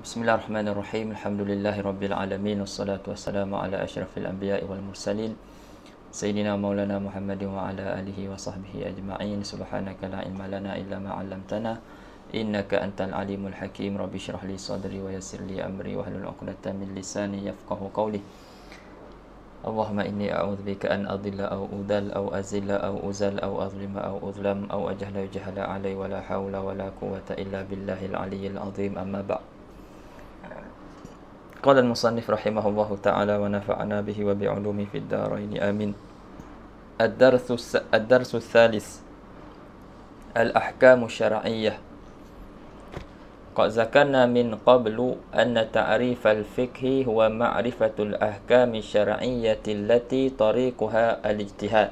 Bismillahirrahmanirrahim. Alhamdulillahirabbil alamin wassalatu wassalamu ala asyrafil anbiya'i wal mursalin sayyidina maulana Muhammadin wa ala alihi wa sahbihi ajma'in. Subhanaka la ilma lana illa ma 'allamtana innaka antal alimul hakim. Rabbi shrah li sadri wa yassir li amri wahlul 'uqdatam min lisani yafqahu qawli. Allahumma inni a'udzubika an adilla aw udal aw azilla aw uzal aw azlima aw uzlam aw ajhala yujhala alai wa la hawla wa la quwwata illa billahil aliyyil azim. Amma ba'd. Qala al-musannif rahimahullahu ta'ala wa nafa'ana bihi wa bi'ulumi fid darain amin. Ad-darsu ats-tsalits al-ahkamu syar'iyyah. Qad zakarna min qablu anna ta'rif al-fiqhi huwa ma'rifatul ahkami syar'iyyati allati tariquha al-ijtihad.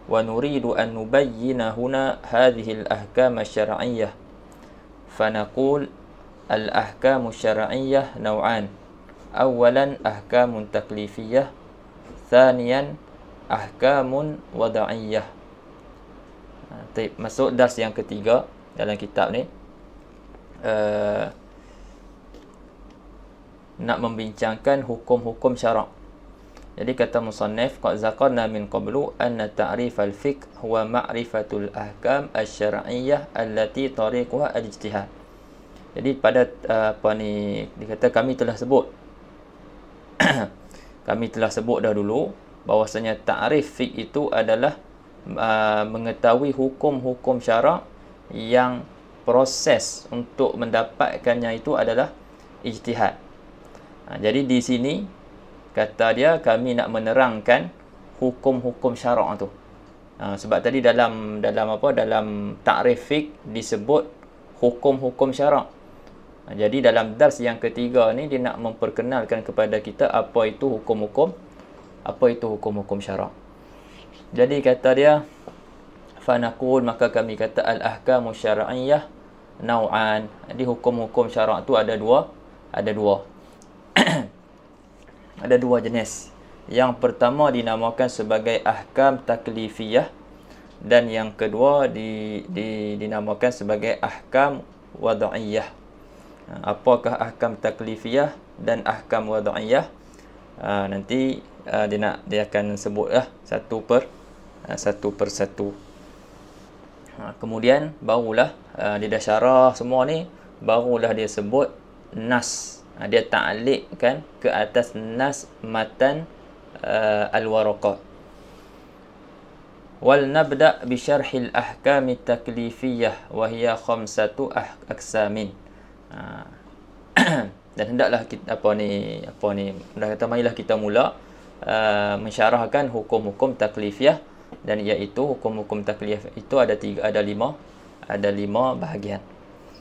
Wa nuridu an nubayyina huna hadhihi al-ahkam asy-syar'iyyah. Fa naqul al-ahkamu syar'iyyah naw'an. Awalan ahkamun taklifiyah, thaniyan ahkamun wad'iyyah. Masuk dars yang ketiga dalam kitab ni. Nak membincangkan hukum-hukum syarak. Jadi kata musannif, qad zakarna min qablu anna ta'rif al-fiqh huwa ma'rifatul ahkam asy-syar'iyyah allati tariquha al-ijtihad. Jadi pada dikata kami telah sebut kami telah sebut dah dulu bahwasanya ta'rif fiqh itu adalah mengetahui hukum-hukum syarak yang proses untuk mendapatkannya itu adalah ijtihad. Jadi di sini kata dia kami nak menerangkan hukum-hukum syarak tu. Sebab tadi dalam ta'rif fiqh disebut hukum-hukum syarak. Jadi dalam dars yang ketiga ni dia nak memperkenalkan kepada kita apa itu hukum-hukum syarak. Jadi kata dia fa naqul, maka kami kata al-ahkamu syar'iyyah naw'an. Jadi hukum-hukum syarak tu ada dua ada dua jenis. Yang pertama dinamakan sebagai ahkam taklifiyah dan yang kedua dinamakan sebagai ahkam wad'iyyah. Apakah ahkam taklifiyah dan ahkam wad'iyyah? Nanti dia akan sebutlah satu per satu. Kemudian barulah dia dah syarah semua ni, barulah dia sebut nas. Dia ta'liqkan ke atas nas matan al-waraqah. Wal nabda bi syarhil ahkam taklifiyah wa hiya khamsatu aqsamin. Dan hendaklah kita dah kata marilah kita mula mensyarahkan hukum-hukum taklifiyah, dan iaitu hukum-hukum taklifiyah itu ada lima bahagian.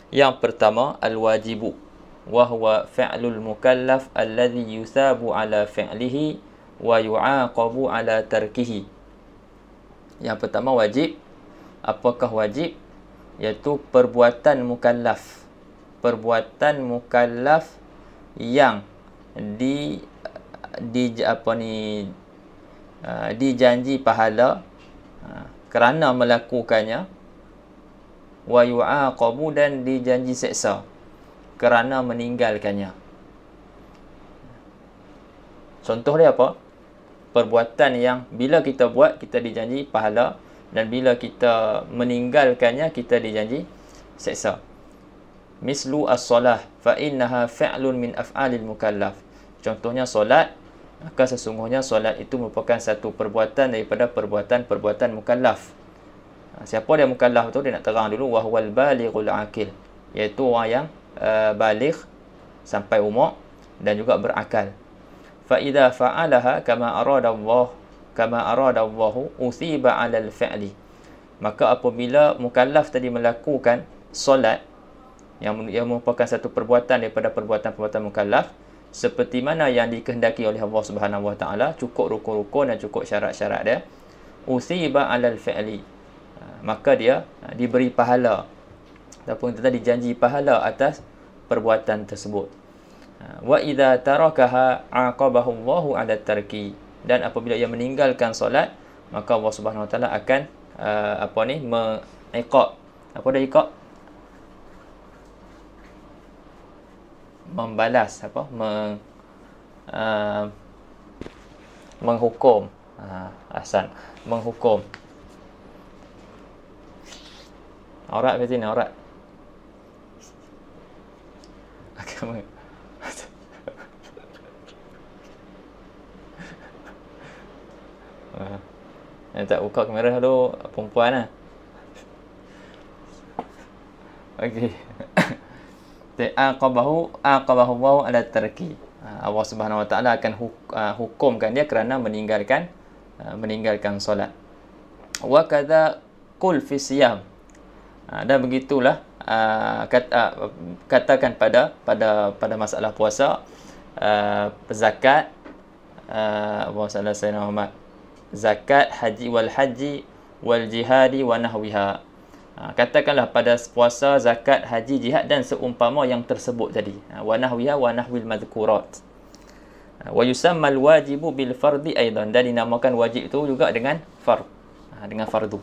Yang pertama al-wajibu wa huwa fi'lul mukallaf alladhi yusabu ala fi'lihi wa yu'aqabu ala tarkihi. Yang pertama wajib. Apakah wajib? Iaitu perbuatan mukallaf. Perbuatan mukallaf yang dijanji pahala kerana melakukannya, wa yu'aqabu, dan dijanji seksa kerana meninggalkannya. Contoh dia apa? Perbuatan yang bila kita buat kita dijanji pahala, dan bila kita meninggalkannya kita dijanji seksa. Mislu as-salah fa innaha fi'lun min af'alil mukallaf. Contohnya solat, maka sesungguhnya solat itu merupakan satu perbuatan daripada perbuatan mukallaf. Siapa dia mukallaf tu? Dia nak terang dulu. Wa huwal balighul aqil, iaitu orang yang baligh sampai umur dan juga berakal. Fa idza fa'alaha kama arada Allah usiba 'alal fi'li. Maka apabila mukallaf tadi melakukan solat yang merupakan satu perbuatan daripada perbuatan mukallaf, seperti mana yang dikehendaki oleh Allah Subhanahu Wa Taala, cukup rukun-rukun dan cukup syarat-syarat dia, usiba 'alal fi'li, maka dia diberi pahala ataupun kita dijanji pahala atas perbuatan tersebut. Wa idza tarakaha 'aqabahu Allahu 'ala tarki, dan apabila ia meninggalkan solat, maka Allah Subhanahu Wa Taala akan mengiqab. Apa dia iqab? membalas menghukum. Ahsan, menghukum. Aurat ke sini, aurat. Agama. Tak buka kamera dulu, perempuan lah. Okey. Aqabahu Allahu ala tarki. Allah Subhanahu Wa Taala akan hukumkan dia kerana meninggalkan solat. Wa kadza qul fi siyam. Dan begitulah katakan pada masalah puasa, zakat, masalah Sayyidina Muhammad, zakat, haji wal jihadi wa nahwiha. Katakanlah pada puasa, zakat, haji, jihad dan seumpama yang tersebut tadi. Wa nahwiha wa nahwil madhkurat. Wa yusamma al wajibu bil fardi aidan, dan dinamakan wajib itu juga dengan fard, dengan fardu.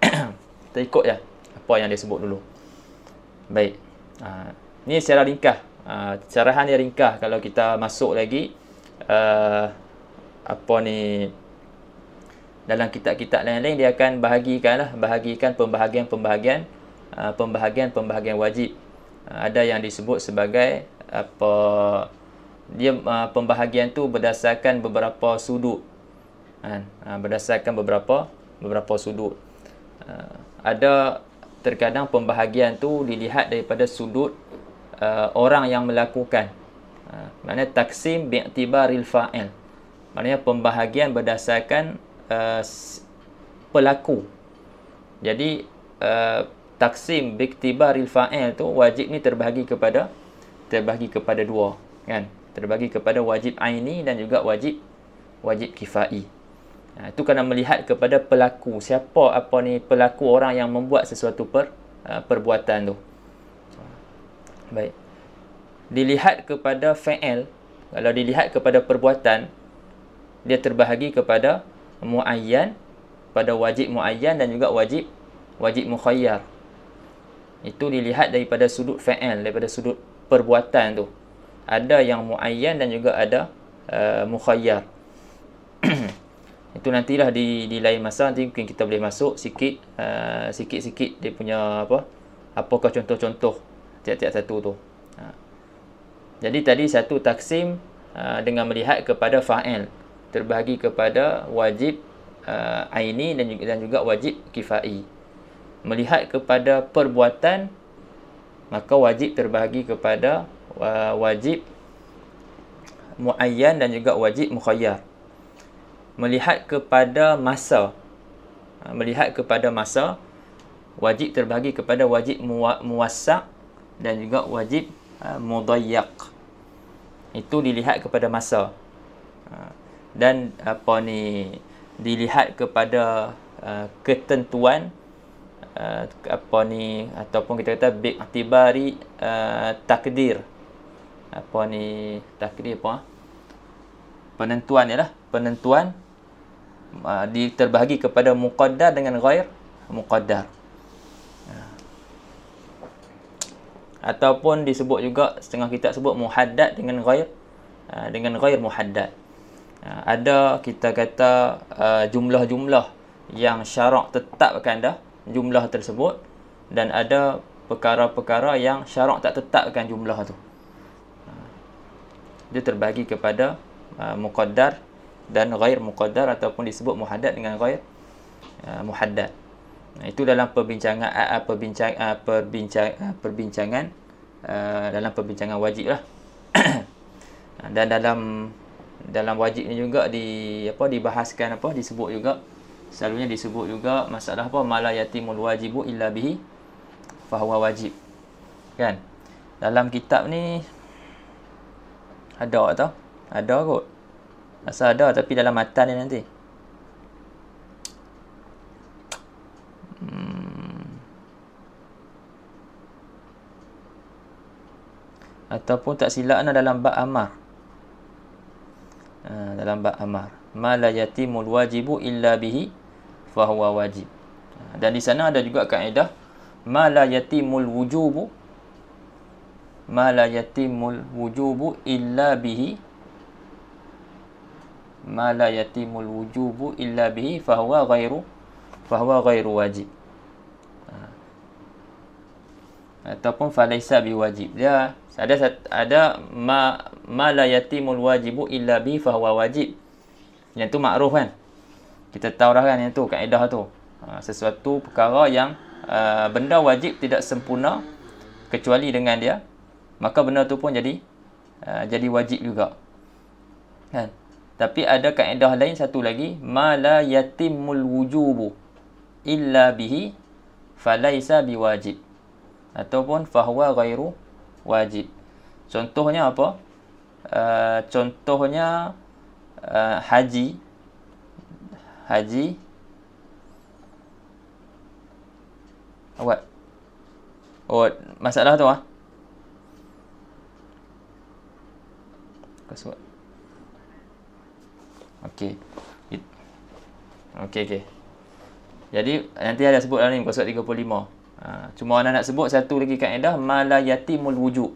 Kita ikut ya apa yang dia sebut dulu. Baik. Ni secara ringkas, carahan dia ringkas. Kalau kita masuk lagi dalam kitab-kitab lain-lain, dia akan bahagikan pembahagian wajib. Ada yang disebut sebagai pembahagian tu berdasarkan beberapa sudut. Berdasarkan beberapa sudut. Ada terkadang pembahagian tu dilihat daripada sudut orang yang melakukan. Maknanya taksim bi'tibaril fa'il. Maknanya pembahagian berdasarkan pelaku. Jadi taksim bi'tibaril fa'il tu, wajib ni terbahagi kepada dua, kan? Terbahagi kepada wajib aini dan juga wajib kifai. Itu kerana melihat kepada pelaku. Siapa pelaku, orang yang membuat sesuatu perbuatan tu. Baik. Dilihat kepada fa'il, kalau dilihat kepada perbuatan, dia terbahagi kepada muayyan, pada wajib muayyan dan juga wajib mukhayyar. Itu dilihat daripada sudut fa'il, daripada sudut perbuatan tu. Ada yang muayyan dan juga ada mukhayyar. Itu nantilah di lain masa, nanti mungkin kita boleh masuk sikit-sikit dia punya apakah contoh-contoh tiap-tiap satu tu. Jadi tadi satu taksim dengan melihat kepada fa'il, terbahagi kepada wajib aini dan juga wajib kifai. Melihat kepada perbuatan, maka wajib terbahagi kepada wajib muayyan dan juga wajib mukhayyar. Melihat kepada masa, wajib terbahagi kepada wajib muwassa' dan juga wajib mudayyak. Itu dilihat kepada masa. Dan dilihat kepada ketentuan ataupun kita kata bi'tibari takdir. Penentuan ialah penentuan terbahagi kepada muqaddar dengan ghair muqaddar. Ataupun disebut juga, setengah kitab sebut muhaddad dengan ghair muhaddad. Ada kita kata jumlah-jumlah yang syarak tetapkan dah jumlah tersebut, dan ada perkara-perkara yang syarak tak tetapkan jumlah tu. Dia terbahagi kepada muqaddar dan ghair muqaddar, ataupun disebut muhaddad dengan ghair muhaddad. Itu dalam perbincangan dalam perbincangan wajib lah. Dan dalam wajib ni juga dibahaskan disebut juga, selalunya disebut juga masalah mala yatimul wajibu illa bihi fahuwa wajib, kan? Dalam kitab ni ada kot, asal ada, tapi dalam matan ni nanti ataupun tak silap dalam bab amar. Dalam bab amar, ma la yatimul wajibu illa bihi fahuwa wajib. Dan di sana ada juga kaedah ma la yatimul wujubu ma la yatimul wujubu illa bihi, ma la yatimul wujubu illa bihi fahuwa ghairu wajib. Ataupun falaisa biwajib. Dia ada ma la yatimul wajibu illa bihi fahuwa wajib. Yang tu makruf kan? Kita tahu dah kan yang tu, kaedah tu. Sesuatu perkara yang benda wajib tidak sempurna kecuali dengan dia, maka benda tu pun jadi wajib juga. Kan? Tapi ada kaedah lain satu lagi, ma la yatimul wujubu illa bihi falaisa biwajib. Ataupun fahuwa ghairu wajib. Contohnya apa? Contohnya haji awak. Oh, masalah tu Kasut. Okey. Okey. Jadi nanti ada sebut dalam ni muka surat 35. Cuma anak nak sebut satu lagi kaedah, ma la yatimul wujub.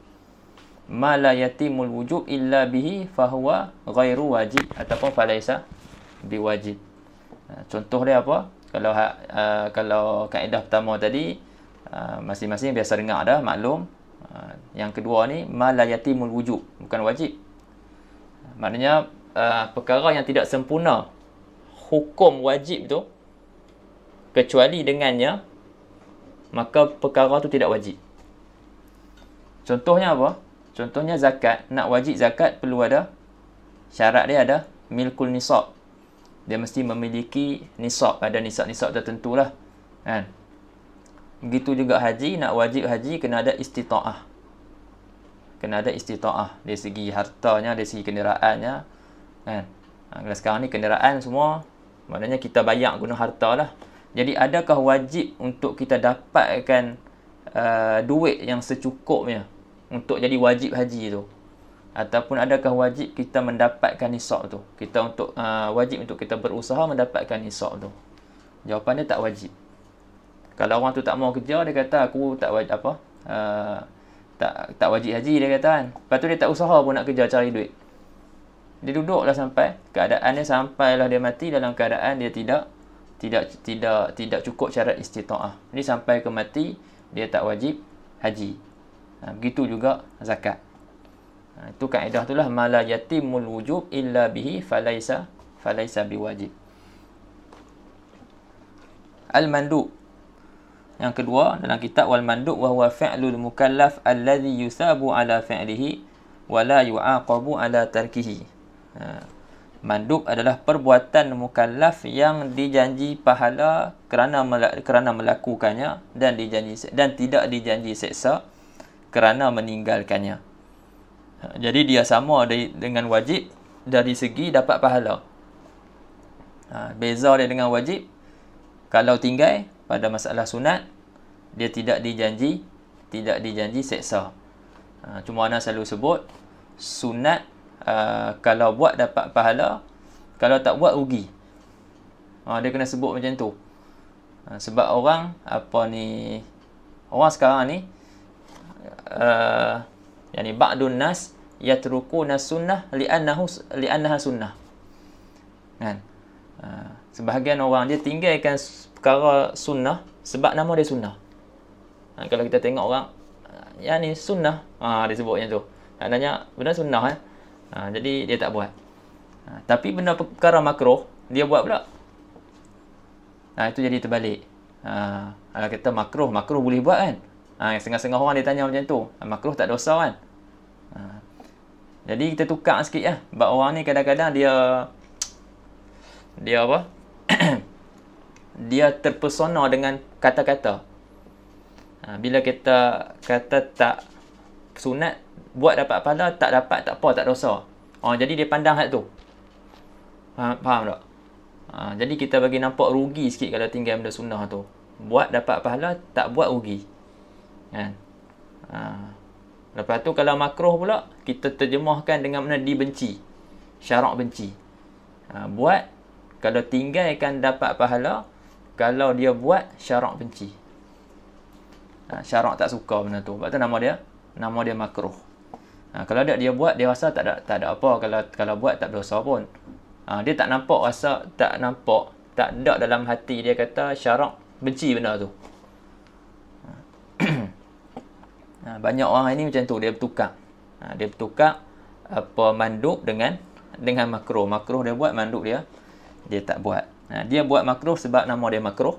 Ma la yatimul wujub illa bihi fahuwa ghairu wajib ataupun falaisa biwajib. Contoh dia apa? Kalau kaedah pertama tadi masing-masing biasa dengar dah, maklum. Yang kedua ni ma la yatimul wujub, bukan wajib. Maknanya perkara yang tidak sempurna hukum wajib tu kecuali dengannya, maka perkara tu tidak wajib. Contohnya apa? Contohnya zakat. Nak wajib zakat perlu ada syarat, dia ada milkul nisab. Dia mesti memiliki nisab, ada nisab-nisab tertentu lah. Kan? Begitu juga haji, nak wajib haji kena ada istita'ah. Kena ada istita'ah dari segi hartanya, dari segi kenderaannya. Kan? Kalau sekarang ni kenderaan semua, maknanya kita bayar guna harta lah. Jadi adakah wajib untuk kita dapatkan duit yang secukupnya untuk jadi wajib haji tu? Ataupun adakah wajib kita mendapatkan nisab tu? Kita untuk wajib untuk kita berusaha mendapatkan nisab tu? Jawapannya tak wajib. Kalau orang tu tak mau kerja, dia kata aku tak wajib tak wajib haji, dia kata kan. Lepas tu dia tak usaha pun nak kerja cari duit. Dia duduklah sampai keadaannya, sampailah dia mati dalam keadaan dia tidak cukup syarat istita'ah. Ini sampai ke mati dia tak wajib haji. Begitu juga zakat. Itu kaedah itulah ma la yatimul wujub illa bihi falaisa biwajib. Al-mandub. Yang kedua dalam kitab wal mandub wa huwa fi'lul mukallaf alladhi yusabu ala fi'lihi wa la yu'aqabu ala tarkihi. Mandub adalah perbuatan mukallaf yang dijanji pahala kerana melakukannya dan tidak dijanji seksa kerana meninggalkannya. Jadi dia sama dengan wajib dari segi dapat pahala. Beza dia dengan wajib, kalau tinggal pada masalah sunat, dia tidak dijanji seksa. Cuma ana selalu sebut sunat, kalau buat dapat pahala, kalau tak buat rugi. Dia kena sebut macam tu. Sebab orang sekarang ni yani ba'dun nas yatrukuna sunnah li'annaha sunnah. Kan? Sebahagian orang dia tinggalkan perkara sunnah sebab nama dia sunnah. Kalau kita tengok orang yani sunnah, dia sebut macam tu. Maknanya benda sunnah kan. Jadi dia tak buat. Tapi benda perkara makruh dia buat pula. Itu jadi terbalik. Kalau kita makruh boleh buat kan. Setengah-setengah orang dia tanya macam tu. Makruh tak dosa kan. Jadi kita tukar sikit lah. Sebab orang ni kadang-kadang dia apa? Dia terpesona dengan kata-kata. Bila kita kata tak sunat, buat dapat pahala, tak dapat tak apa, tak dosa. Jadi dia pandang hal tu. Faham tak? Jadi kita bagi nampak rugi sikit kalau tinggal benda sunnah tu. Buat dapat pahala, tak buat rugi. Kan? Lepas tu kalau makruh pula, kita terjemahkan dengan mana dibenci. Syarak benci. Buat, kalau tinggalkan dapat pahala, kalau dia buat, syarak benci. Syarak tak suka benda tu. Sebab tu nama dia nama dia makruh. Kalau dia buat, dia rasa tak ada apa, kalau buat tak berdosa pun. Dia tak nampak tak ada dalam hati dia kata syarak benci benda tu. Banyak orang ini macam tu, dia bertukar. Dia bertukar apa mandub dengan makruh. Makruh dia buat, mandub dia tak buat. Dia buat makruh sebab nama dia makruh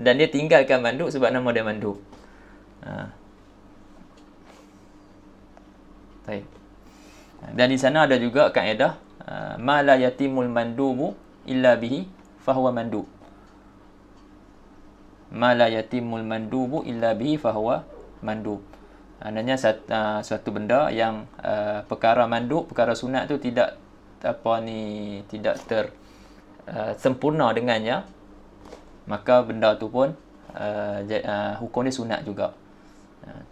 dan dia tinggalkan mandub sebab nama dia mandub. Baik. Dan di sana ada juga kaedah ma la yatimul mandubu illa bihi fahuwa mandub. Ma la yatimul mandubu illa bihi fahuwa mandub. Maknanya suatu benda yang perkara mandub, perkara sunat tu tidak sempurna dengannya, maka benda tu pun hukum dia sunat juga.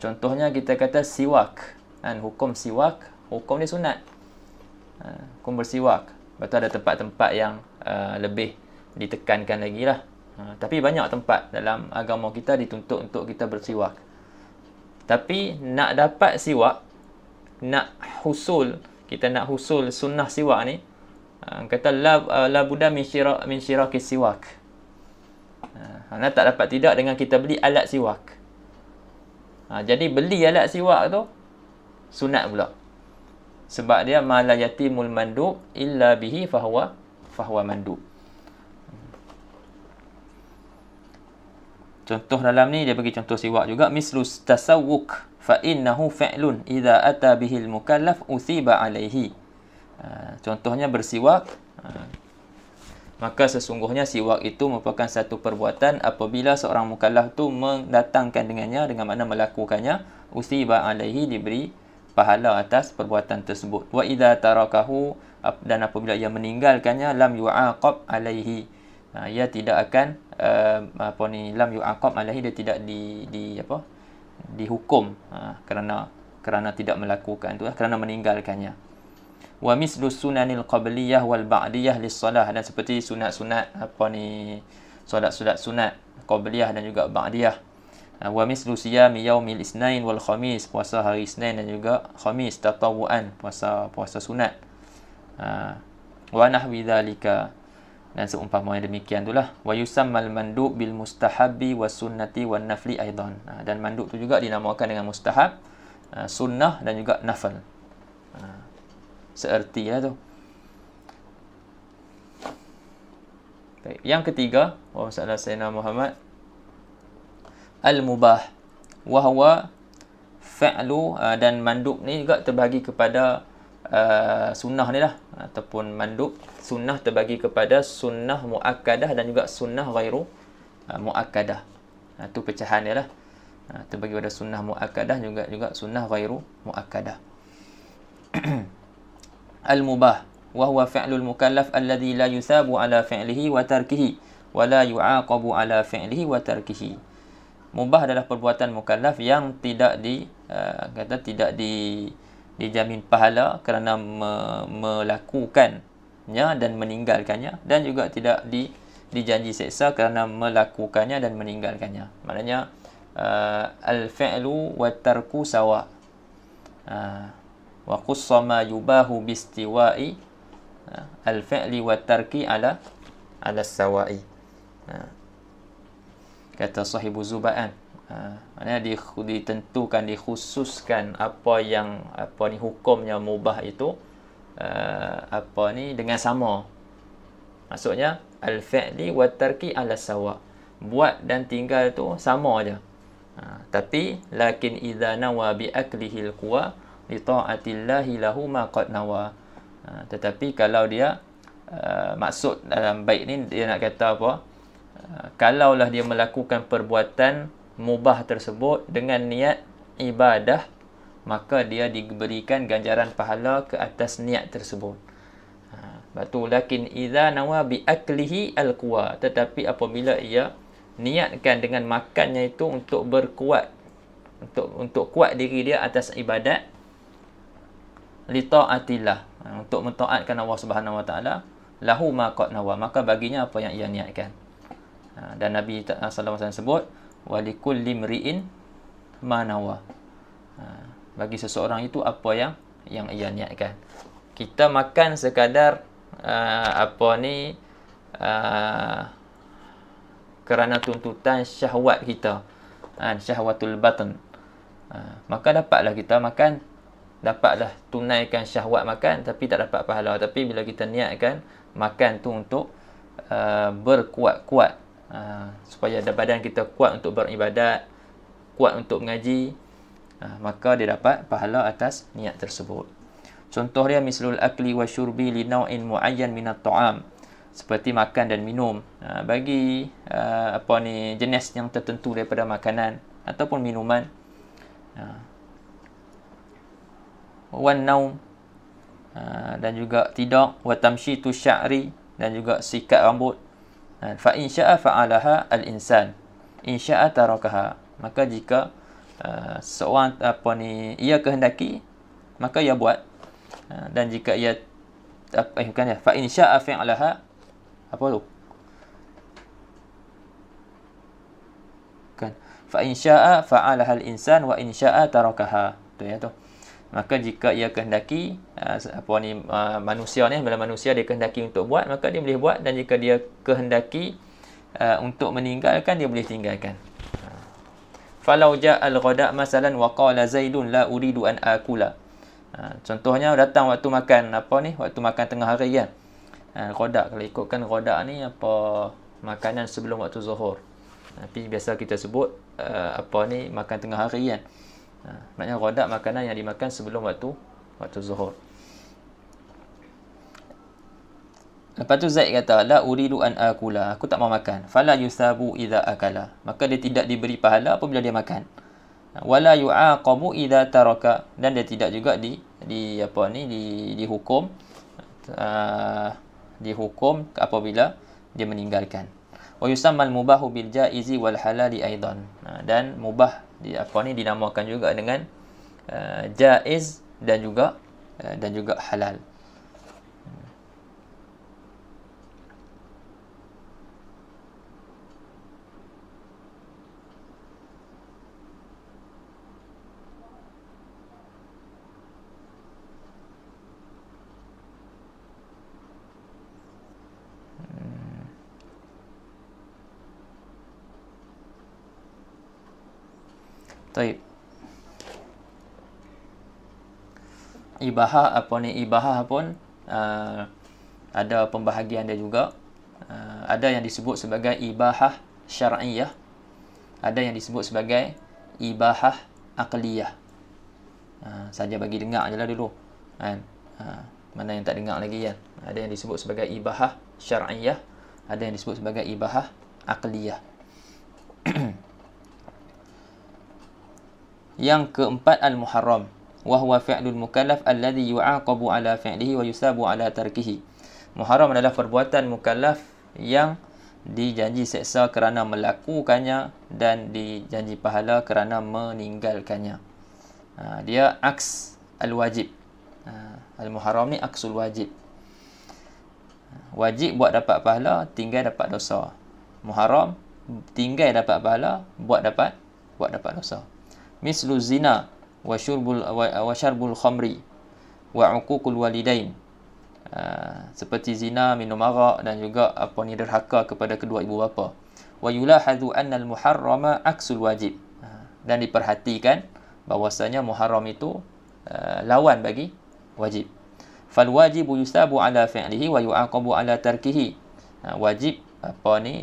Contohnya kita kata siwak. Hukum siwak, hukum dia sunat. Hukum bersiwak. Lepas tu ada tempat-tempat yang lebih ditekankan lagi lah. Tapi banyak tempat dalam agama kita dituntut untuk kita bersiwak. Tapi nak dapat siwak, kita nak husul sunnah siwak ni, kata la budda min syiraki siwak. Tak dapat tidak dengan kita beli alat siwak. Jadi beli alat siwak tu sunat pula. Sebab dia ma la yatimul mandub illa bihi fahuwa mandub. Contoh dalam ni dia bagi contoh siwak juga, mislus tasawwuk fa innahu fa'lun idza ata bihi al-mukallaf uthiba alaihi. Contohnya bersiwak, maka sesungguhnya siwak itu merupakan satu perbuatan apabila seorang mukallaf tu mendatangkan dengannya, dengan makna melakukannya, uthiba alaihi, diberi pahala atas perbuatan tersebut. Wa idza tarakahu, dan apabila ia meninggalkannya, lam yu'aqab alaihi, ia tidak akan lam yu'aqab alaihi, dia tidak dihukum kerana tidak melakukan tu, kerana meninggalkannya. Wa mislu sunanil qabliyah wal ba'diyah lis-salah, dan seperti sunat-sunat solat-solat sunat qabliyah dan juga ba'diyah. Wa mislu siyami yaumil isnain wal khamis, puasa hari Isnin dan juga Khamis tatawuan, puasa sunat. Wa nahwi dzalika, dan seumpama yang demikian itulah. Wa yusammal mandub bil mustahabbi was sunnati wan nafli aidan, dan mandub tu juga dinamakan dengan mustahab, sunnah dan juga nafal. Seerti lah tu. Baik. Yang ketiga, masalah Sayyidina Muhammad, al-mubah wa huwa fa'lu, dan mandub ni juga terbagi kepada sunnah ni lah, ataupun mandub sunnah terbagi kepada sunnah muakkadah dan juga sunnah ghairu muakkadah. Tu pecahan dia lah. Terbagi pada sunnah muakkadah juga sunnah ghairu muakkadah. Al-mubah wa huwa fi'lul mukallaf alladhi la yusabu ala fi'lihi wa tarkihi wa la yu'aqabu ala fi'lihi wa tarkihi. Mubah adalah perbuatan mukallaf yang tidak dijamin pahala kerana melakukannya dan meninggalkannya, dan juga tidak dijanji seksa kerana melakukannya dan meninggalkannya. Maknanya al-fi'lu wa tarku sawa. Wa qussa ma yubahu bistiwa'i al-fi'li wa tarki ala sawa'i. Kata sahibu Zuba'an, maknanya ditentukan, dikhususkan hukumnya mubah itu dengan sama. Maksudnya al-fi'li wa tarki ala sawa, buat dan tinggal tu sama aja. Tapi lakin idza nawa bi aklihi al-quwa li ta'atillahi lahu ma qad nawa. Tetapi kalau dia maksud dalam bait ni, dia nak kata apa? Kalaulah dia melakukan perbuatan mubah tersebut dengan niat ibadah, maka dia diberikan ganjaran pahala ke atas niat tersebut. Batu lakin idza nawa bi aklihi al-quwa, tetapi apabila ia niatkan dengan makannya itu untuk berkuat, untuk kuat diri dia atas ibadat, li ta'atillah, untuk mentaatkan Allah Subhanahu wa taala, lahu ma qad nawa, maka baginya apa yang ia niatkan. Dan Nabi sallallahu alaihi wasallam sebut walikulli mri'in ma nawa. bagi seseorang itu apa yang ia niatkan. Kita makan sekadar kerana tuntutan syahwat kita, syahwatul batn, maka dapatlah kita makan, dapatlah tunaikan syahwat makan, tapi tak dapat pahala. Tapi bila kita niatkan makan tu untuk berkuat-kuat, supaya badan kita kuat untuk beribadat, kuat untuk mengaji, maka dia dapat pahala atas niat tersebut. Contoh dia mislul akli wa syurbi li naw'in muayyan minat ta'am, seperti makan dan minum bagi jenis yang tertentu daripada makanan ataupun minuman. Wan naum, dan juga tidur, wa tamshitu sya'ri, dan juga sikat rambut. Fa in sya'a fa'alaha al-insan, in sya'a tarakaha. Maka jika seorang ia kehendaki, maka ia buat, dan jika ia fa in sya'a fa'alaha, apa tu? Kan, fa in sya'a fa'alaha al-insan wa in sya'a tarakaha. Tu ya tu. Maka jika ia kehendaki, manusia ni, bila manusia dia kehendaki untuk buat, maka dia boleh buat, dan jika dia kehendaki untuk meninggalkan, dia boleh tinggalkan. Falau ja'al ghada masalan wa qala Zaidun la uridu an akula. Contohnya datang waktu makan waktu makan tengah hari kan. Ghada, kalau ikutkan ghada ni makanan sebelum waktu zuhur. Tapi biasa kita sebut makan tengah hari kan. Maknanya ghadak makanan yang dimakan sebelum waktu zuhur. Lepas tu Zaid kata, la uridu an akula, aku tak mau makan. Fala yusabu idza akala, maka dia tidak diberi pahala apabila dia makan. Wala yu'aqabu idza taraka, dan dia tidak juga dihukum apabila dia meninggalkan. Wa yusammal mubahu bil jaizi wal halali aidan, dan mubah dinamakan juga dengan jaiz dan juga halal. Baik. Ibahah pun ada pembahagian dia juga. Ada yang disebut sebagai ibahah syar'iyah, ada yang disebut sebagai ibahah aqliyah. Saja bagi dengar je lah dulu kan. Mana yang tak dengar lagi kan. Ada yang disebut sebagai ibahah syar'iyah, ada yang disebut sebagai ibahah aqliyah. Yang keempat, al-muharram, wa huwa fi'lul mukallaf alladhi yu'aqabu ala fi'lihi wa yusabu ala tarkihi. Muharram adalah perbuatan mukallaf yang dijanji seksa kerana melakukannya dan dijanji pahala kerana meninggalkannya. Dia aks al-wajib. Al-muharram ni aksul wajib. Wajib buat dapat pahala, tinggal dapat dosa. Muharram tinggal dapat pahala, buat dapat dosa. Mislu zina wa syarbul khamri wa uququl walidain. Seperti zina, minum arak, dan juga derhaka kepada kedua ibu bapa. Wa yulahadhu anna al-muharrama aksul wajib. Dan diperhatikan bahwasanya muharram itu lawan bagi wajib. Fal wajibu yusabu ala fi'lihi wa yu'aqabu ala tarkihi. Wajib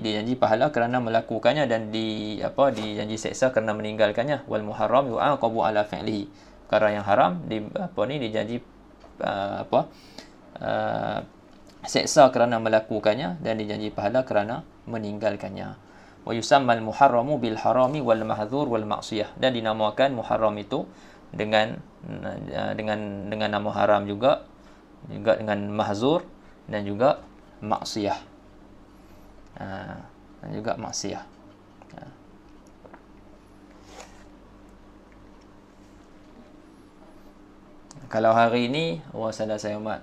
dijanji pahala kerana melakukannya dan dijanji seksa kerana meninggalkannya. Wal muharram yu'aqabu ala fi'lihi. Perkara yang haram dijanji seksa kerana melakukannya dan dijanji pahala kerana meninggalkannya. Wa yusammal muharramu bil harami wal mahdzur wal ma'siyah, dan dinamakan muharram itu dengan nama haram juga dengan mahzur dan juga maksiyah. Dan juga maksiyah. Kalau hari ini, saudara saya umat,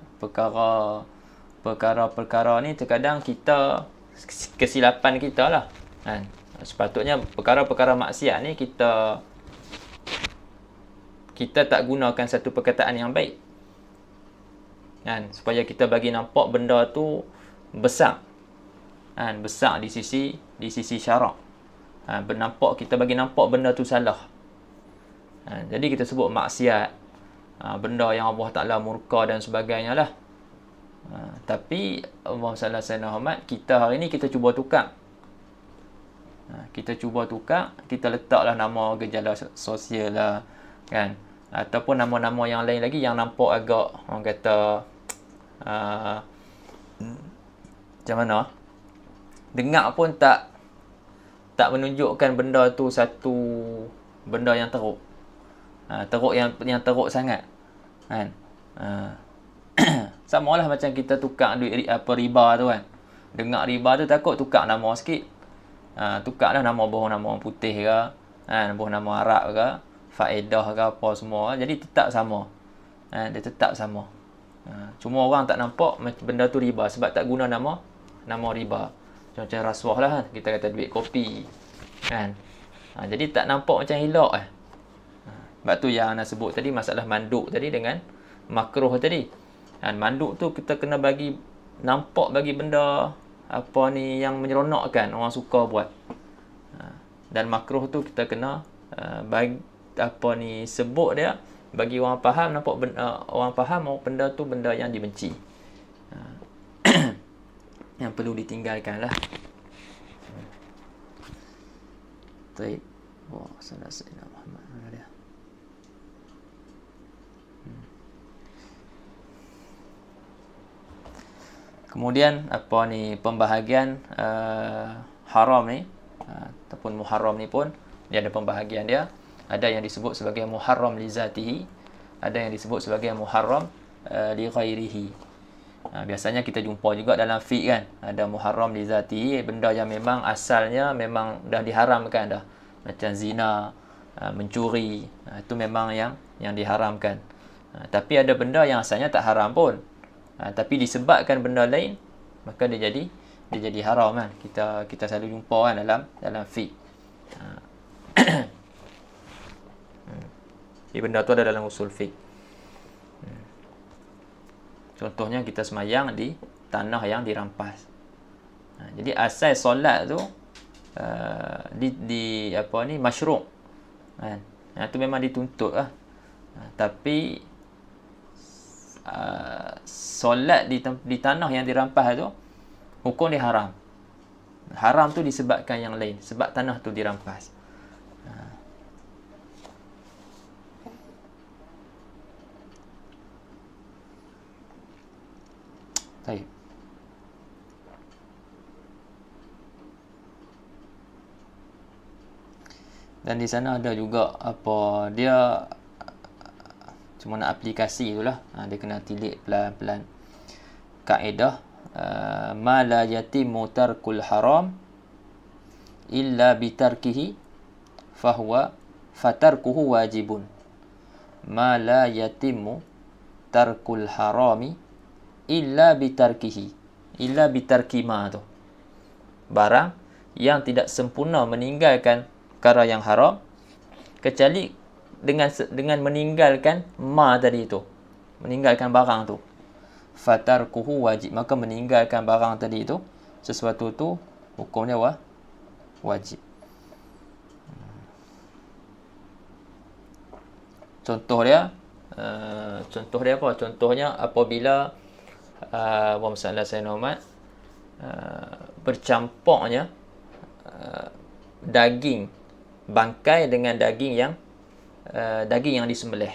perkara-perkara ni terkadang kita, kesilapan kita lah kan. Sepatutnya perkara-perkara maksiat ni kita kita tak gunakan satu perkataan yang baik. Kan, supaya kita bagi nampak benda tu besar. Kan, besar di sisi syarak. Kita bagi nampak benda tu salah. Jadi kita sebut maksiat, benda yang Allah Ta'ala murka dan sebagainya lah. Tapi Allah Sallallahu Alaihi Wasallam, kita hari ni kita cuba tukar. Kita letaklah nama gejala sosial lah, kan, ataupun nama-nama yang lain lagi yang nampak agak, orang kata, macam mana, dengar pun tak menunjukkan benda tu satu benda yang teruk. Teruk yang teruk sangat, kan. Sama lah macam kita tukar duit riba tu, kan. Dengar riba tu takut tukar nama sikit. Tukarlah nama bohong, nama orang putih ke, bohong nama Arab ke, faedah ke, apa semua. Jadi tetap sama. Dia tetap sama. Cuma orang tak nampak benda tu riba sebab tak guna nama riba. Macam rasuah lah, kan. Kita kata duit kopi, kan. Jadi tak nampak macam elok. Sebab tu yang Ana sebut tadi, masalah manduk tadi dengan makruh tadi. Manduk tu kita kena bagi nampak, bagi benda apa ni yang menyeronokkan, orang suka buat. Dan makruh tu kita kena bagi apa ni, sebut dia bagi orang faham, nampak orang faham benda tu benda yang dibenci. Yang perlu ditinggalkan lah. Baik. Wah, Sayyidina Muhammad. Mana dia? Kemudian apa ni, pembahagian haram ni ataupun muharram ni pun dia ada pembahagian dia. Ada yang disebut sebagai muharram li zatihi, ada yang disebut sebagai muharram li ghairihi. Biasanya kita jumpa juga dalam fiqh, kan. Ada muharram li zatihi, benda yang memang asalnya memang dah diharamkan dah. Macam zina, mencuri, itu memang yang diharamkan. Tapi ada benda yang asalnya tak haram pun. Tapi disebabkan benda lain, maka dia jadi haram, kan. Kita selalu jumpa, kan, dalam fiqh. Benda tu ada dalam usul fiqh. Contohnya kita semayang di tanah yang dirampas. Jadi asal solat tu di apa ni, masyru', kan. Itu memang dituntut lah. Tapi solat di tanah yang dirampas tu, hukum dia haram. Haram tu disebabkan yang lain, sebab tanah tu dirampas. Baik. Dan di sana ada juga apa dia, cuma nak aplikasi itulah. Dia kena tilik pelan-pelan. Kaedah ma la yatimu tarkul haram illa bitarkihi fahuwa fatarkuhu wajibun. Ma la yatimu tarkul harami illa bitarkihi. Illa bitarki ma tu, barang yang tidak sempurna meninggalkan perkara yang haram kecuali dengan meninggalkan ma tadi tu, meninggalkan barang tu. Fatarkuhu wajib, maka meninggalkan barang tadi tu, sesuatu tu hukumnya wajib. Contoh dia apa? Contohnya apabila Allahumma salli ala bercampurnya daging bangkai dengan daging yang disembelih.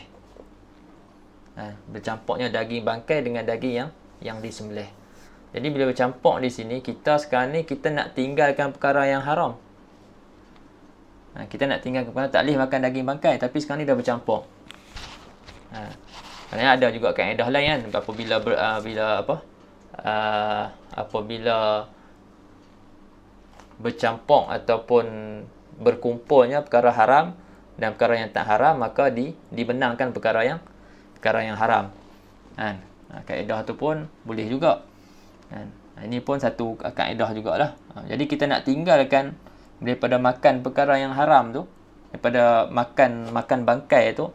Bercampurnya daging bangkai dengan daging yang disembelih. Jadi bila bercampur di sini, kita sekarang ni kita nak tinggalkan perkara yang haram. Kita nak tinggalkan perkara, tak boleh makan daging bangkai, tapi sekarang ni dah bercampur. Kerana ada juga kaedah lain, kan. Apabila bercampur ataupun berkumpulnya perkara haram dan perkara yang tak haram, maka dibenarkan perkara yang haram. Kaedah tu pun boleh juga. Ini pun satu kaedah jugalah. Jadi kita nak tinggalkan daripada makan perkara yang haram tu, daripada makan bangkai tu,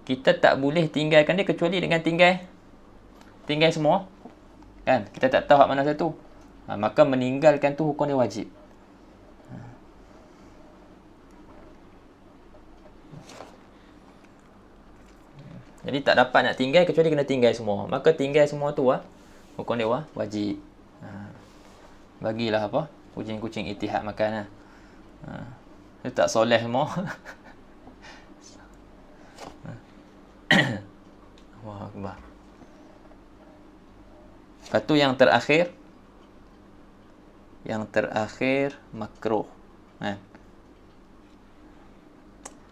kita tak boleh tinggalkan dia kecuali dengan tinggal semua. Kan? Kita tak tahu hak mana satu. Maka meninggalkan tu hukum dia wajib. Jadi tak dapat nak tinggal kecuali kena tinggal semua. Maka tinggal semua tu hukum dia wajib. Bagilah apa? Kucing-kucing Ittihad makan. Dia tak soleh semua. Allahu Akbar. Lepas tu yang terakhir makruh.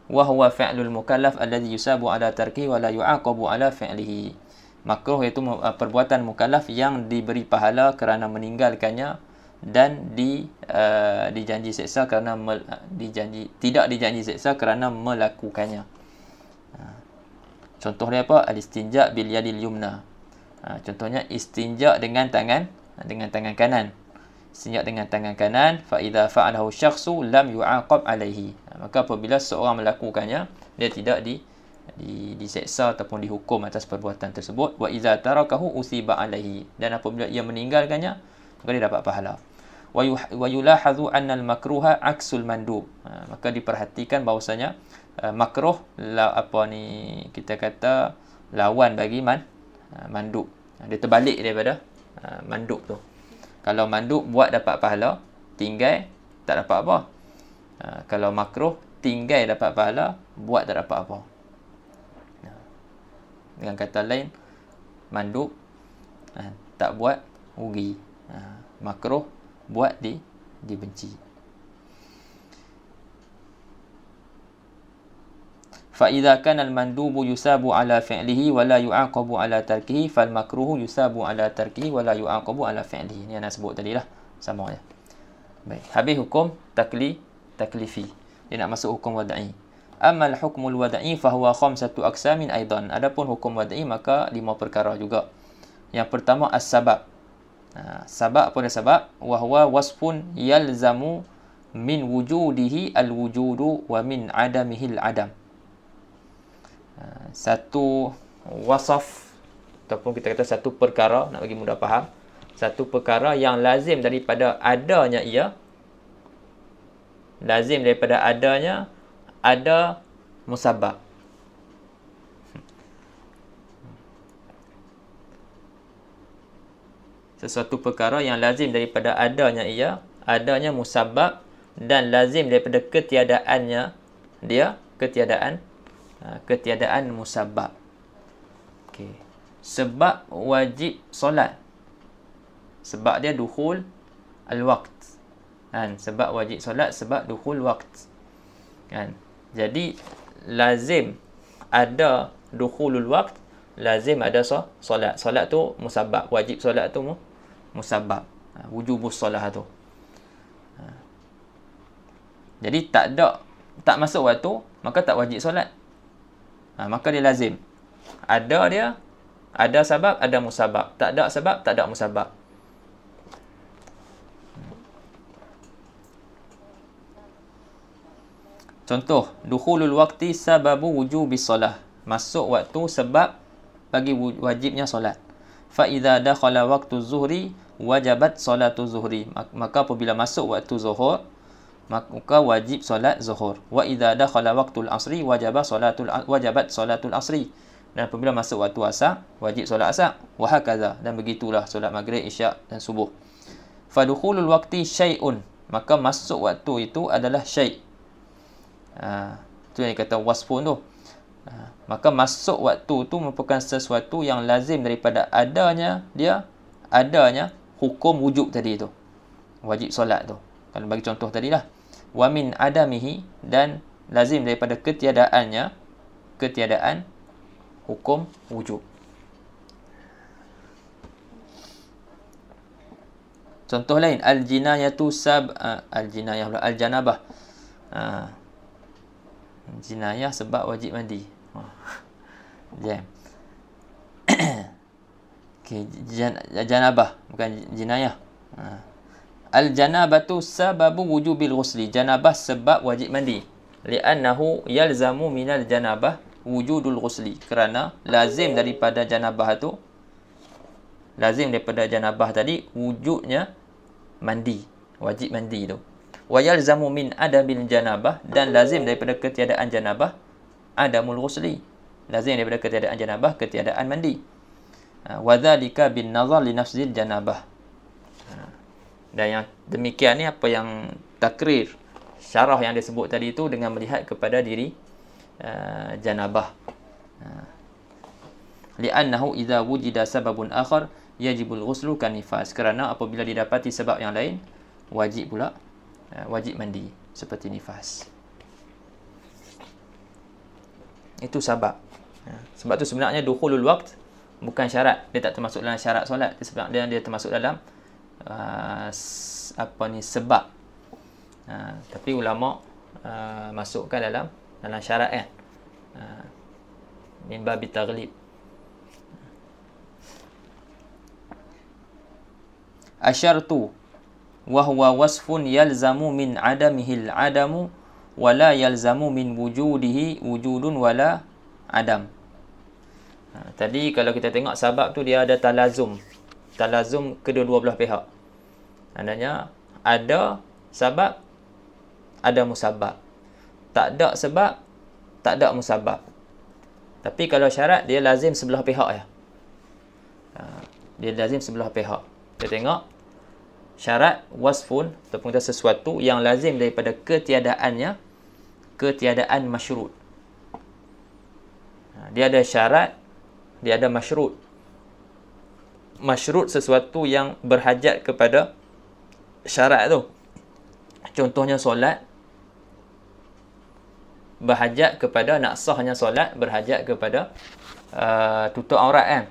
Wa huwa fi'lul mukallaf alladhi yusabu ala tarkihi wa la yu'aqabu ala fi'lihi. Makruh iaitu perbuatan mukallaf yang diberi pahala kerana meninggalkannya dan dijanji seksa kerana tidak dijanji seksa kerana melakukannya. Contoh dia apa? Al-istinja bil yadil yumna. Contohnya istinja dengan tangan kanan. Istinja dengan tangan kanan, fa idza fa'alahu syakhsu lam yu'aqab alaihi. Maka apabila seorang melakukannya, dia tidak diseksa ataupun dihukum atas perbuatan tersebut. Wa idza tarakahu usiba alaihi. Dan apabila ia meninggalkannya, maka dia dapat pahala. Wa yulahadhu anna al-makruha aksul mandub. Maka diperhatikan bahawasanya makruh kita kata lawan bagi mandub. Dia terbalik daripada mandub tu. Kalau mandub buat dapat pahala, tinggal tak dapat apa. Kalau makruh tinggal dapat pahala, buat tak dapat apa. Dengan kata lain, mandub tak buat rugi. Makruh buat dibenci. Fa idza kana al-mandubu yusabu ala fi'lihi wa la yu'aqabu ala tarkihi fal makruhu yusabu ala tarkihi wa la yu'aqabu ala fi'lihi. Ni ana sebut tadilah, sama ya. Baik, habis hukum taklifi. Dia nak masuk hukum wad'i. Amma al-hukmul wad'i fa huwa khamsatu aqsamin aidan. Adapun hukum wad'i maka 5 perkara juga. Yang pertama as-sabab. Sabab apa dia sabab? Wa huwa wasfun yalzamu min wujudihi al-wujudu wa min adamihi al-adam. Satu wasaf ataupun kita kata satu perkara, nak bagi mudah faham, satu perkara yang lazim daripada adanya ia, lazim daripada adanya ada musabab. Sesuatu perkara yang lazim daripada adanya ia, adanya musabab, dan lazim daripada ketiadaannya dia ketiadaan musabab. Okey. Sebab wajib solat. Sebab dia dukhul al-waqt. Kan? Sebab wajib solat sebab dukhul waqt. Kan? Jadi lazim ada dukhulul waqt, lazim ada solat. Solat tu musabab. Wajib solat tu musabab. Wujubus solat tu. Jadi tak masuk waktu, maka tak wajib solat. Maka dia lazim. Ada sebab, ada musabab. Tak ada sebab, tak ada musabab. Contoh, dukhulul waqti sababu wujubis solah. Masuk waktu sebab bagi wajibnya solat. Fa idza dakhala waqtu zuhri wajabat solatu zuhri. Maka apabila masuk waktu zuhur, maka wajib solat zuhur. Wa idza dakhala waqtul asri wajabat solatul asri. Dan apabila masuk waktu asar, wajib solat asar. Wa hakaza, dan begitulah solat maghrib, isyak dan subuh. Fa dukhulul waqti syai'un. Maka masuk waktu itu adalah syai'. Tu yang kata wasfun tu. Maka masuk waktu tu merupakan sesuatu yang lazim daripada adanya hukum wujub tadi tu. Wajib solat tu. Kalau bagi contoh tadilah. Wa min adamihi, dan lazim daripada ketiadaan hukum wujub. Contoh lain, al-jinayatu al-janabah. Jinayah sebab wajib mandi. Jam. Okey, janabah bukan jinayah. Al-janabatu sababu wujubil ghusli. Janabah sebab wajib mandi. Li'annahu yalzamu minal janabah wujudul ghusli, kerana lazim daripada janabah tadi wujudnya mandi, wajib mandi tu. Wa yalzamu min adabil janabah, dan lazim daripada ketiadaan janabah adamul ghusli, lazim daripada ketiadaan janabah ketiadaan mandi. Wa dzalika bin nazar li nafsil janabah. Dan yang demikian ni apa yang takrir syarah yang disebut tadi itu dengan melihat kepada diri janabah. Li'annahu idza wujida sababun akhar yajibul ghuslu kan nifas, kerana apabila didapati sebab yang lain wajib mandi seperti nifas. Itu sebab. Sebab tu sebenarnya dukhulul waqt bukan syarat, dia tak termasuk dalam syarat solat, sebenarnya dia termasuk dalam sebab. Tapi ulama masukkan dalam syarat kan. Min babi taghlib. Asyartu wa huwa wasfun yalzamu min adamihi al-adamu wa la yalzamu min wujudihi wujudun wala adam. Tadi kalau kita tengok sabab tu dia ada talazum kedua-dua belah pihak. Maknanya ada sabab, ada musabab. Tak ada sebab, tak ada musabab. Tapi kalau syarat dia lazim sebelah pihak ya. Dia lazim sebelah pihak. Kita tengok syarat wasfun ataupun sesuatu yang lazim daripada ketiadaan masyrut. Dia ada syarat, dia ada masyrut. Masyrut sesuatu yang berhajat kepada syarat tu. Contohnya solat berhajat kepada, nak sahnya solat berhajat kepada tutup aurat kan.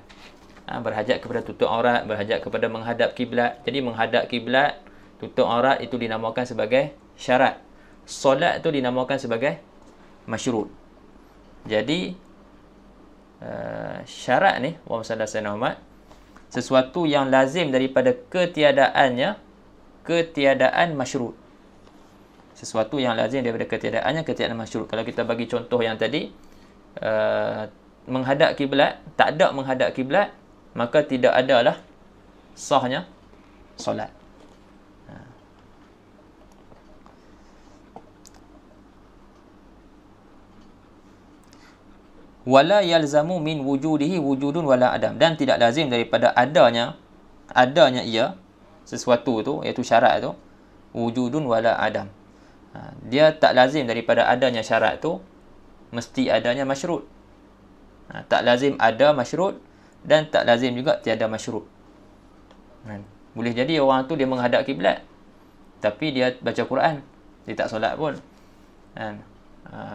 Berhajat kepada tutup aurat, berhajat kepada menghadap kiblat. Jadi menghadap kiblat, tutup aurat itu dinamakan sebagai syarat. Solat itu dinamakan sebagai masyrut. Jadi syarat ni, wa sallallahu alaihi wasallam, sesuatu yang lazim daripada ketiadaan masyrut. Sesuatu yang lazim daripada ketiadaan masyrut. Kalau kita bagi contoh yang tadi, menghadap kiblat, tak ada menghadap kiblat, maka tidak adalah sahnya solat. Wala yalzamu min wujudihi wujudun wala adam, dan tidak lazim daripada adanya ia sesuatu tu, iaitu syarat tu, wujudun wala adam. Dia tak lazim daripada adanya syarat tu mesti adanya masyrut. Tak lazim ada masyrut dan tak lazim juga tiada masyrut. Boleh jadi orang tu dia menghadap kiblat tapi dia baca Quran, dia tak solat pun.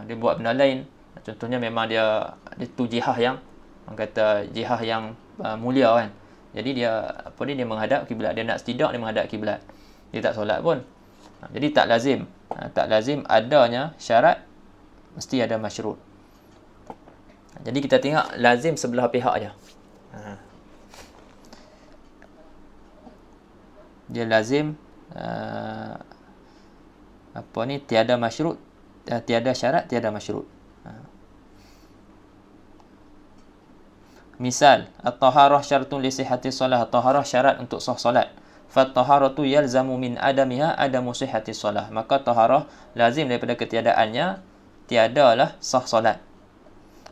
Dia buat benda lain. Contohnya memang dia tu jihad yang, orang kata jihad yang mulia kan. Jadi dia menghadap kiblat, dia nak istidak, dia menghadap kiblat. Dia tak solat pun. Jadi tak lazim adanya syarat, mesti ada masyrut. Jadi kita tengok lazim sebelah pihak aja. Dia lazim tiada masyrut, tiada syarat, tiada masyrut. Misal, at-taharah syartun li sihhati solah. At-taharah syarat untuk sah solat. Fat-taharatu yalzamu min adamiha adamu sihhati solah. Maka taharah lazim daripada ketiadaannya, tiadalah sah solat.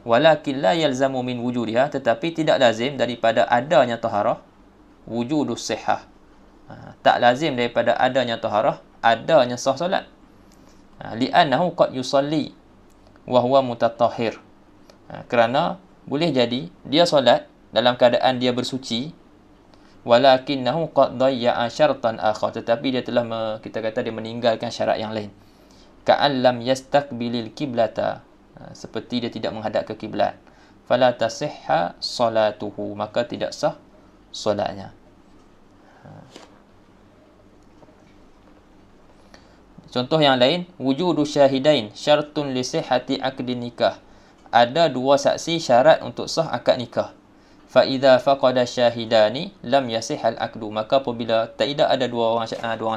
Walakin la yalzamu min wujudiha, tetapi tidak lazim daripada adanya taharah wujudus sihhah. Tak lazim daripada adanya taharah adanya sah solat. Li'annahu qad yusalli wa huwa mutatahhir. Kerana boleh jadi dia solat dalam keadaan dia bersuci, walakinnahu qad dayya'a syartan akhar, tetapi dia telah kita kata dia meninggalkan syarat yang lain. Ka'an lam yastaqbilil kiblata, seperti dia tidak menghadap ke kiblat. Fala tasihha salatuhu, maka tidak sah solatnya. Contoh yang lain, wujudu syahidain syartun li sihhati aqdin nikah. Ada dua saksi syarat untuk sah akad nikah. Fa idza faqada syahidani lam yasihhal aqdu, maka apabila tidak ada dua orang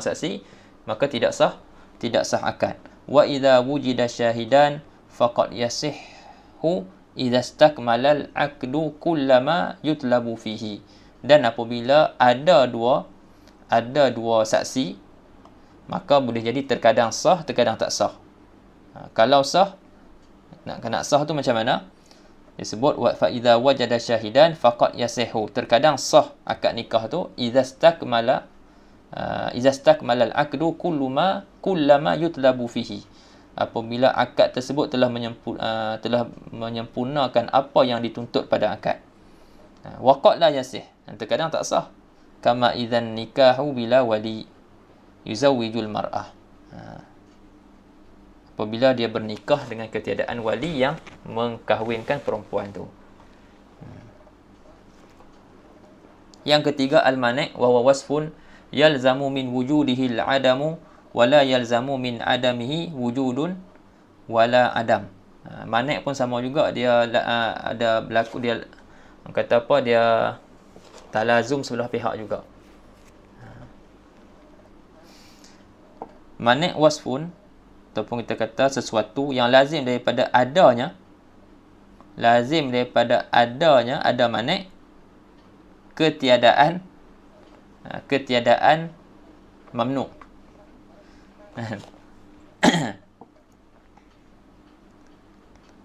saksi, maka tidak sah akad. Wa idza wujida syahidan faqad yasihhu idza istakmala al-aqdu kullama yutlabu fihi. Dan apabila ada dua saksi, maka boleh jadi terkadang sah, terkadang tak sah. Kalau sah, nak sah tu macam mana? Disebut wa fa idza wajada syahidan faqad yasihu. Terkadang sah akad nikah tu idza istakmala al-aqdu kullama yutlabu fihi. Apabila akad tersebut telah menyempurnakan apa yang dituntut pada akad. Waqad la yasih. Terkadang tak sah. Kama idzan nikahu bila wali yuzawwijul mar'ah. Apabila dia bernikah dengan ketiadaan wali yang mengkahwinkan perempuan tu. Yang ketiga, al-mani' wa huwa wasfun yalzamu min wujudihi al-adamu wa la yalzamu min adamihi wujudun wala adam. Mani' pun sama juga, dia ada berlaku, dia kata apa, dia talazum sebelah pihak juga. Mani' wasfun, ataupun kita kata sesuatu yang lazim daripada adanya, ada mani', ketiadaan mamnu'.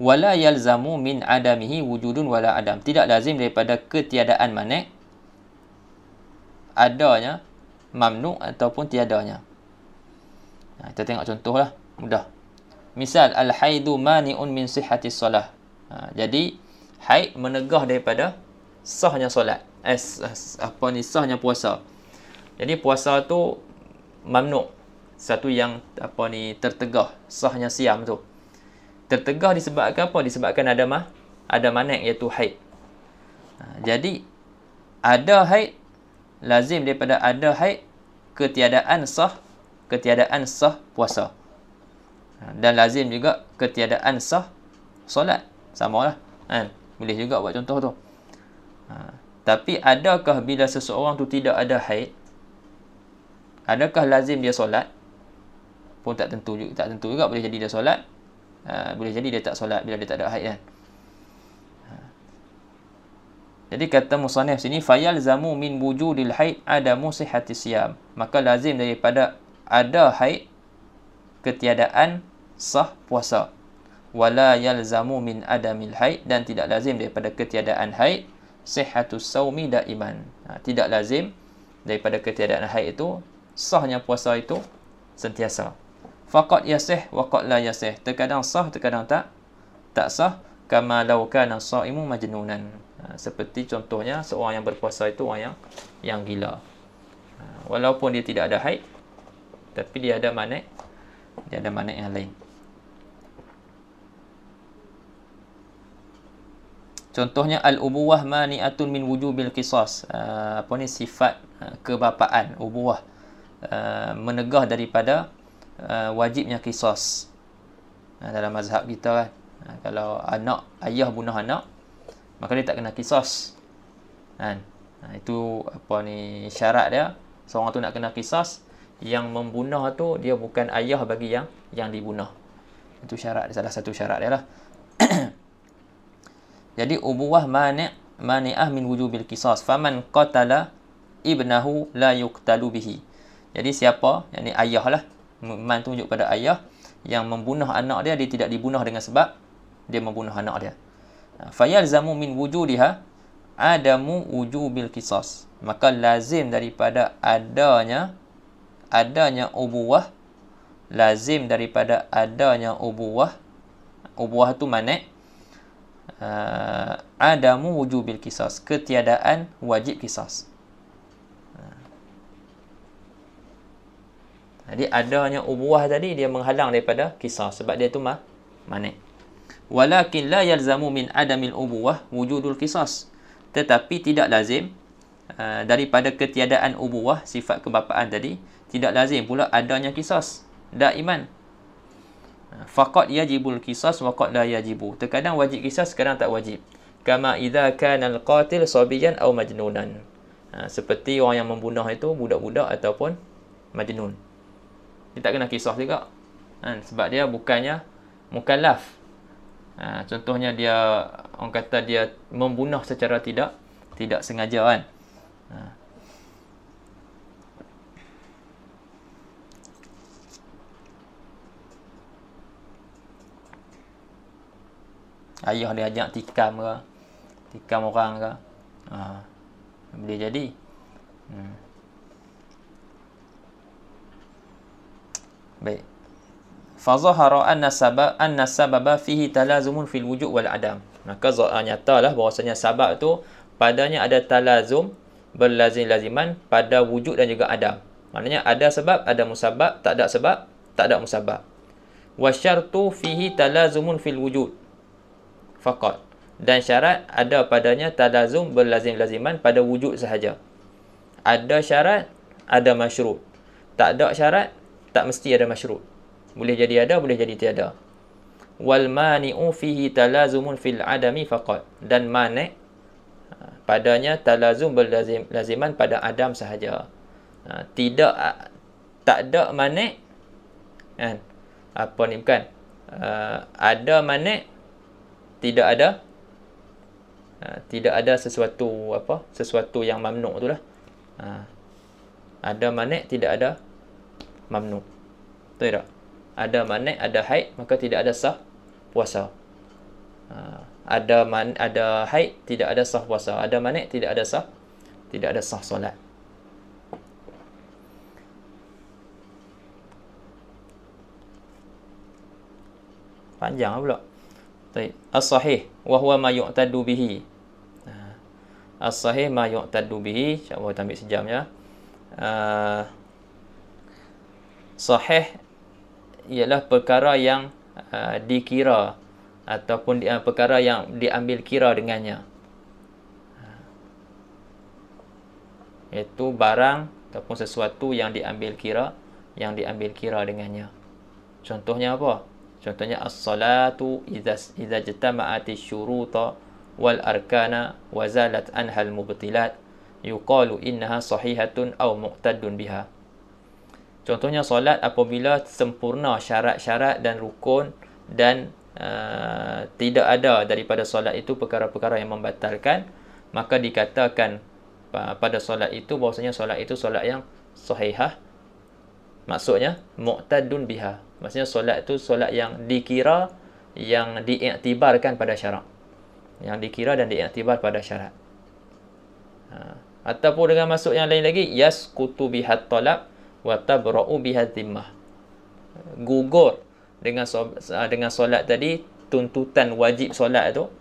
Wala yalzamu min adamihi wujudun wala adam. Tidak lazim daripada ketiadaan mani' adanya mamnu' ataupun tiadanya. Kita tengok contohlah, mudah. Misal al-haidu mani'un min sihhatis solah. Jadi haid menegah daripada sahnya solat. Sahnya puasa. Jadi puasa tu mamnu', satu yang tertegah, sahnya siam tu. Tertegah disebabkan apa? Disebabkan ada mani' iaitu haid. Jadi ada haid, lazim daripada ada haid ketiadaan sah puasa. Dan lazim juga ketiadaan sah solat. Samalah. Boleh juga buat contoh tu. Tapi adakah bila seseorang tu tidak ada haid, adakah lazim dia solat? Pun tak tentu juga. Boleh jadi dia solat, boleh jadi dia tak solat bila dia tak ada haid kan. Jadi kata musannif sini, fayalzamu min wujudil haid adamu sihhatis siyam. Maka lazim daripada ada haid ketiadaan sah puasa. Wala yalzamu min adamil haid, dan tidak lazim daripada ketiadaan haid sihhatus saumi daiman. Tidak lazim daripada ketiadaan haid itu sahnya puasa itu sentiasa. Faqad yasih wa qad la yasih. Terkadang sah, terkadang tak sah. Kama law kana shaimu majnunan. Seperti contohnya seorang yang berpuasa itu orang yang gila. Walaupun dia tidak ada haid, tapi dia ada mani' yang lain. Contohnya al-ubuwah mani'atun min wujubil qisas. Sifat kebapaan, ubuwah, menegah daripada wajibnya qisas. Dalam mazhab kita kan, kalau ayah bunuh anak, maka dia tak kena qisas. Itu syarat dia. Seorang tu nak kena qisas, yang membunuh tu dia bukan ayah bagi yang dibunuh. Itu syarat, salah satu syarat dia lah. Jadi ubuwah mani'ah min wujubil qisas. Faman qatala ibnahu la yuqtalu bihi. Jadi siapa, yakni ayah lah, man tunjuk pada ayah, yang membunuh anak dia tidak dibunuh dengan sebab dia membunuh anak dia. Fayalzamu min wujudiha adamu wujubil qisas. Maka lazim daripada adanya ubuwah, lazim daripada adanya ubuwah tu mani', adamu wujubil qisas, ketiadaan wajib qisas. Jadi adanya ubuwah tadi dia menghalang daripada qisas sebab dia tu mani'. Walakin la yalzamu min adamil ubuwah wujudul qisas. Tetapi tidak lazim daripada ketiadaan ubuwah, sifat kebapaan tadi, tidak lazim pula adanya qisas daiman. Faqad yajibul qisas wa qad la yajibu. Terkadang wajib qisas, kadang tak wajib. Kama idza kana al-qatil sabiyan aw majnunan. Seperti orang yang membunuh itu budak-budak ataupun majnun. Dia tak kena qisas juga. Sebab dia bukannya mukallaf. Contohnya dia, orang kata dia membunuh secara tidak sengaja kan. Ayah dia ajak tikam ke, tikam orang ke, boleh jadi. Baik. Fazahara anna sababa fihi talazumun fil wujud wal adam. Maka nyatalah bahwasanya sabab tu padanya ada talazum, berlazim-laziman pada wujud dan juga adam. Maknanya ada sebab, ada musabab, tak ada sebab, tak ada musabab. Wa syartu fihi talazumun fil wujud faqat. Dan syarat ada padanya talazum, berlazim-laziman pada wujud sahaja. Ada syarat, ada masyrut. Tak ada syarat, tak mesti ada masyrut. Boleh jadi ada, boleh jadi tiada. Wal mani'u fihi talazumun fil adami faqat. Dan mani' padanya talazum, berlaziman pada adam sahaja. Tak ada mani' kan? Apa ni bukan? Ada mani', tidak ada sesuatu yang mamnu' tu lah. Ada mani', tidak ada mamnu'. Betul tak? Ada mani', ada haid, maka tidak ada sah puasa. Ada haid, tidak ada sah puasa. Ada mani', tidak ada sah solat. Panjang pula. Baik. As-sahih wa huwa ma yu'tadu bihi. As-sahih ma yu'tadu bihi. InsyaAllah kita ambil sejam ya. Sahih ialah perkara yang dikira ataupun perkara yang diambil kira dengannya. Iaitu barang ataupun sesuatu yang diambil kira dengannya. Contohnya apa? Contohnya as-salatu idza jatama'ati syuruta wal arkana wa zalat anhal mubtilat yuqalu innaha sahihatun aw muqtadun biha. Contohnya solat apabila sempurna syarat-syarat dan rukun dan tidak ada daripada solat itu perkara-perkara yang membatalkan, maka dikatakan pada solat itu bahawasanya solat itu solat yang sahihah. Maksudnya muqtadun biha. Maksudnya solat itu solat yang dikira, yang diiktibarkan pada syarak. Yang dikira dan diiktibar pada syarat. Ataupun dengan maksud yang lain lagi, yasqutu bihat talab wa tabra'u bihat zimmah. Gugur dengan solat tadi, tuntutan wajib solat tu.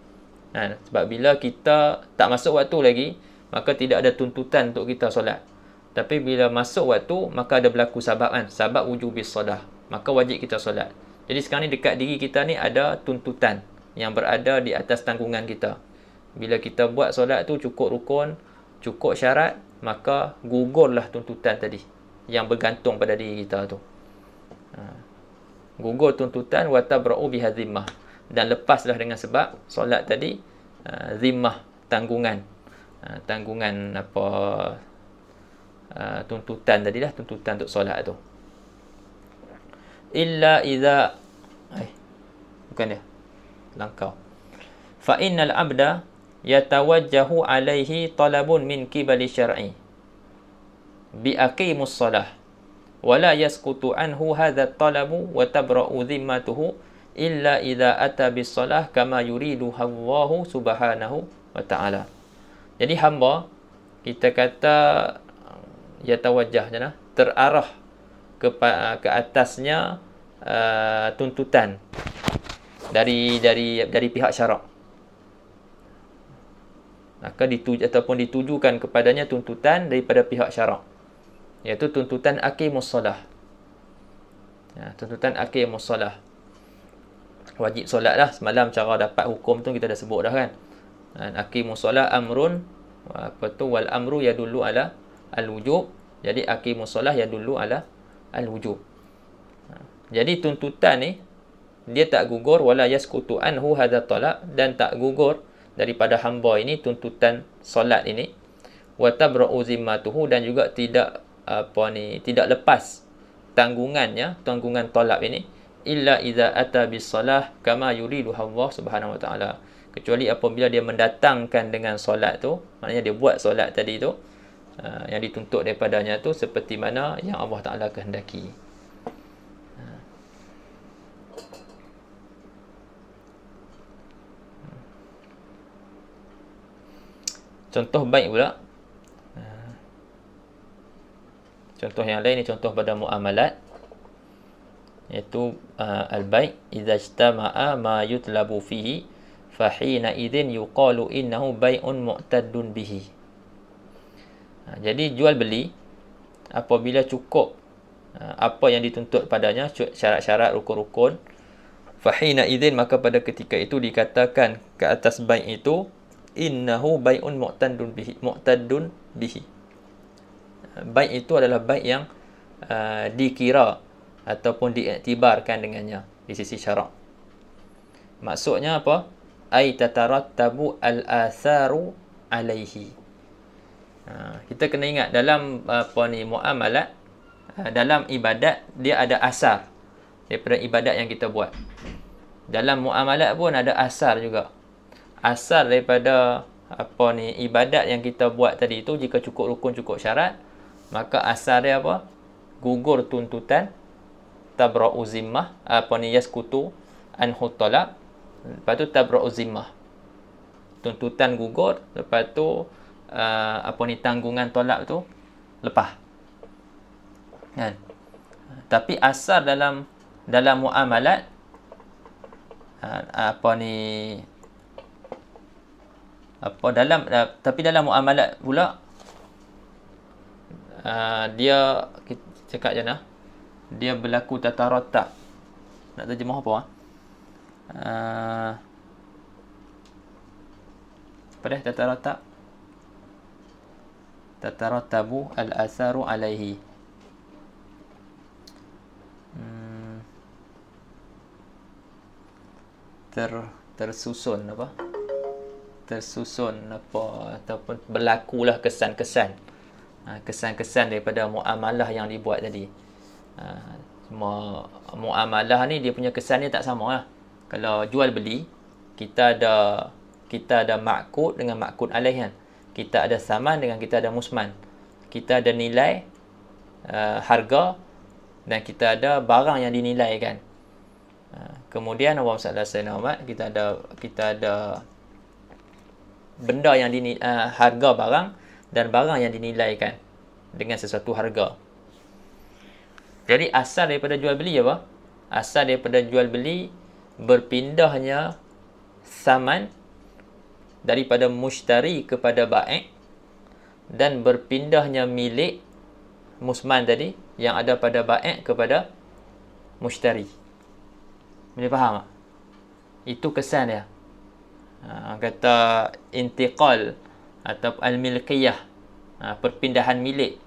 Sebab bila kita tak masuk waktu lagi, maka tidak ada tuntutan untuk kita solat. Tapi bila masuk waktu, maka ada berlaku sabab kan, sabab wujubis solah, maka wajib kita solat. Jadi sekarang ni dekat diri kita ni ada tuntutan yang berada di atas tanggungan kita. Bila kita buat solat tu cukup rukun, cukup syarat, maka gugurlah tuntutan tadi yang bergantung pada diri kita tu. Gugur tuntutan wa tabra'u biha zimmah, dan lepaslah dengan sebab solat tadi zimmah, tanggungan. Tanggungan apa, tuntutan tadilah, tuntutan untuk solat tu. Illa idza bukan dia langkau. Fa innal abda yatawajjahu alaihi talabun min qibali syar'i bi aqimus salah wa la yasqutu anhu hadha talabu wa tabra'u dhimmatuhu illa idza ata bis salah kama yuridu Allahu subhanahu wa ta'ala. Jadi hamba, kita kata yatawajjah je lah, terarah ke atasnya tuntutan dari pihak syarak. Maka ditujukan kepadanya tuntutan daripada pihak syarak, iaitu tuntutan aqimus solah. Tuntutan aqimus solah, wajib solat lah. Semalam cara dapat hukum tu kita dah sebut dah kan. Aqimus solah amrun, wal amru yadullu ala al-wujub. Jadi aqimus solah yadullu ala al-wujub. Jadi tuntutan ni dia tak gugur, wala yasqutu anhu hadha talab, dan tak gugur daripada hamba ini tuntutan solat ini, wa tabra'u zimmatuhu, dan juga tidak lepas tanggungan talab ini, illa idza ata bis-salah kama yuridu Allah Subhanahu wa taala. Kecuali apabila dia mendatangkan dengan solat tu, maknanya dia buat solat tadi tu, yang dituntut daripadanya tu seperti mana yang Allah Taala kehendaki. Contoh baik pula. Contoh yang lain ni contoh pada muamalat, iaitu al-bai' idza ijtama'a ma yutlabu fihi fahina idzin yuqalu innahu bai'un mu'taddun bihi. Jadi jual beli apabila cukup apa yang dituntut padanya, syarat-syarat, rukun-rukun, fahina idzin, maka pada ketika itu dikatakan ke atas bai' itu innahu bai'un mu'taddun bihi. Bai' itu adalah bai' yang dikira ataupun diiktibarkan dengannya di sisi syarak. Maksudnya apa? Ay tatarattabu al-atharu alaihi. Kita kena ingat dalam muamalat, dalam ibadat dia ada asar daripada ibadat yang kita buat. Dalam muamalat pun ada asar juga. Asar daripada ibadat yang kita buat tadi itu, jika cukup rukun, cukup syarat, maka asar dia apa? Gugur tuntutan, tabra'u zimmah, yaskutu anhu talab. Lepas tu tabra'u zimmah, tuntutan gugur. Lepas tu tanggungan tolak tu lepas kan. Tapi asar dalam muamalat, tapi dalam muamalat pula, dia kita cakap je nah, dia berlaku tatarattab. Nak terjemah apa? Apa dah tatarattab? Tatarattabu al-atharu alaihi. Tersusun apa? Tersusun apa, ataupun berlakulah kesan-kesan. Kesan-kesan daripada muamalah yang dibuat tadi. Muamalah ni dia punya kesan dia tak sama lah. Kalau jual beli, kita ada ma'qud dengan ma'qud alaih kan. Kita ada saman dengan kita ada musman. Kita ada nilai harga dan kita ada barang yang dinilai kan. Kemudian Allah SWT, kita ada benda yang harga barang dan barang yang dinilaikan dengan sesuatu harga. Jadi asal daripada jual beli apa? Asal daripada jual beli berpindahnya saman daripada mushtari kepada bai' dan berpindahnya milik musman tadi yang ada pada bai' kepada mushtari. Boleh faham tak? Itu kesan dia. Kata intiqal atau al-milkiyah, perpindahan milik.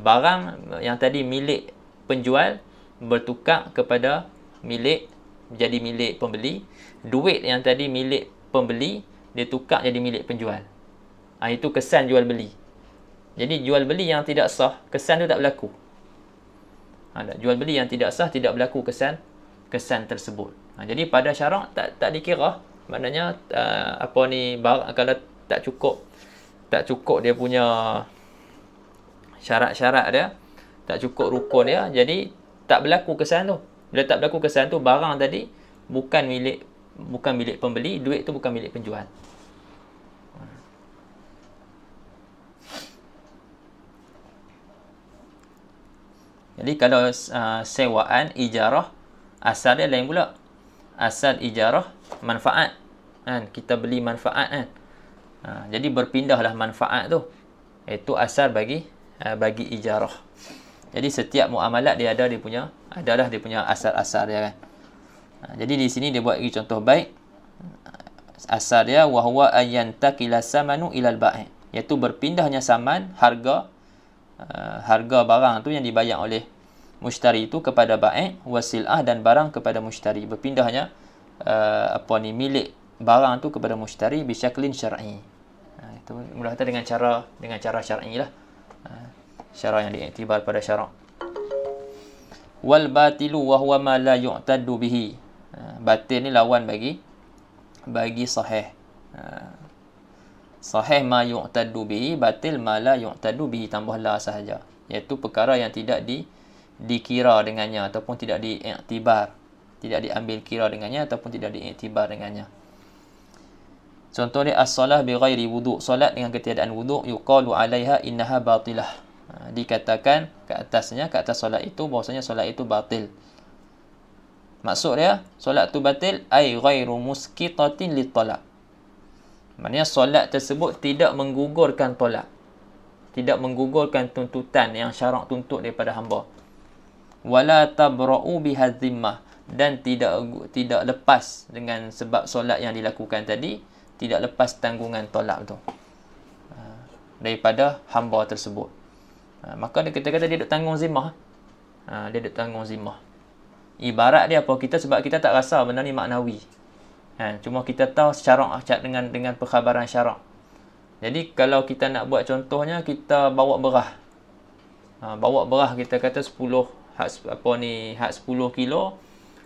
Barang yang tadi milik penjual bertukar kepada jadi milik pembeli. Duit yang tadi milik pembeli dia tukar jadi milik penjual. Itu kesan jual beli. Jadi jual beli yang tidak sah, kesan tu tak berlaku. Jual beli yang tidak sah tidak berlaku kesan tersebut. Jadi pada syarak tak dikira. Maknanya kalau tak cukup dia punya syarat-syarat dia, tak cukup rukun dia, jadi tak berlaku kesan tu. Bila tak berlaku kesan tu, barang tadi bukan milik pembeli, duit tu bukan milik penjual. Jadi kalau sewaan, ijarah, asal dia lain pula. Asal ijarah manfaat kan, kita beli manfaat kan. Jadi berpindahlah manfaat tu. Itu asal bagi ijarah. Jadi setiap muamalat dia adalah dia punya asal-asal dia kan. Jadi di sini dia buat lagi contoh baik. Asal dia wa huwa ayantakila samanu ilal bai', iaitu berpindahnya saman, harga barang tu yang dibayar oleh mushtari itu kepada bai', wasil'ah, dan barang kepada mushtari. Berpindahnya milik barang tu kepada mushtari bisyaklin syar'i. Itu mudah kata dengan cara syar'i lah. Cara yang diiktibar pada syarak. Wal batilu wa huwa ma la yu'taddu bihi. Batil ni lawan bagi sahih. Sahih ma yu'taddu bihi, batil ma la yu'taddu bihi, tambah la sahaja, iaitu perkara yang tidak dikira dengannya ataupun tidak diiktibar, tidak diambil kira dengannya ataupun tidak diiktibar dengannya. Contoh dia as-salah bi ghairi wudu', solat dengan ketiadaan wudu', yuqalu 'alaiha innaha batilah. Dikatakan ke atasnya, ke atas solat itu bahwasanya solat itu batil. Maksud dia solat itu batil ai ghairu musqitatin lit-talaq. Maknanya solat tersebut tidak menggugurkan tolak, tidak menggugurkan tuntutan yang syarak tuntut daripada hamba. Wala tabra'u biha dhimmah, dan tidak lepas dengan sebab solat yang dilakukan tadi, tidak lepas tanggungan tolak tu daripada hamba tersebut. Maka kita kata dia duk tanggung zimmah. Dia duk tanggung zimmah. Ibarat dia apa? Sebab kita tak rasa benda ni maknawi. Cuma kita tahu syarak dengan perkhabaran syarak. Jadi kalau kita nak buat contohnya, kita bawa berah. Bawa berah, kita kata 10 hak 10 kilo,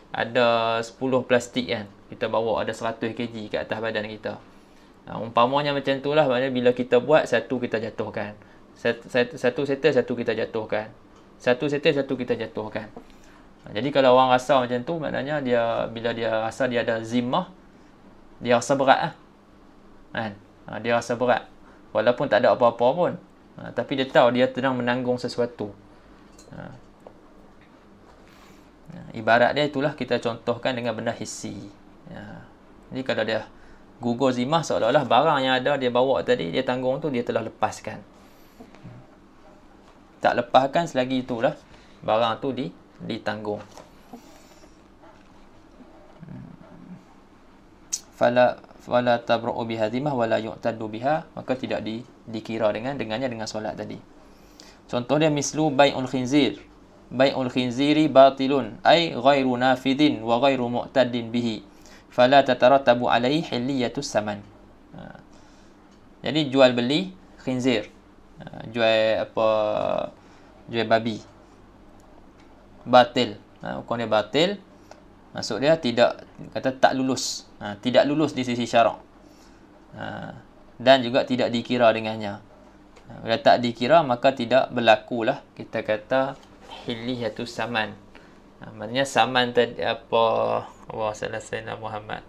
ada 10 plastik kan. Kita bawa ada 100 kg kat atas badan kita. Umpamanya macam itulah, maknanya bila kita buat, satu kita jatuhkan. Satu setel, satu kita jatuhkan. Satu setel, satu kita jatuhkan. Jadi kalau orang rasa macam tu, maknanya bila dia rasa dia ada zimmah, dia rasa berat lah. Dia rasa berat. Walaupun tak ada apa-apa pun. Tapi dia tahu dia sedang menanggung sesuatu. Ibarat dia itulah kita contohkan dengan benda hissi. Jadi kalau dia gugur zimmah, seolah-olah barang yang ada dia bawa tadi, dia tanggung tu, dia telah lepaskan. Tak lepaskan selagi itulah barang tu ditanggung. Fala tabra'u biha dhimmah wala yu'taddu biha, maka tidak dikira dengannya dengan solat tadi. Contoh dia mislu bai'ul khinzir. Bai'ul khinziri batilun ay ghairu nafidin wa ghairu mu'taddin bihi, fala tatarattabu alaihi hilliyatus saman. Jadi jual beli khinzir, jual babi, batil. Hukum dia batil. Maksud dia tak lulus. Tidak lulus di sisi syarak. Dan juga tidak dikira dengannya. Bila tak dikira, maka tidak berlakulah kita kata hilliyatus saman. Maksudnya saman tadi Allah Sayyidina Muhammad.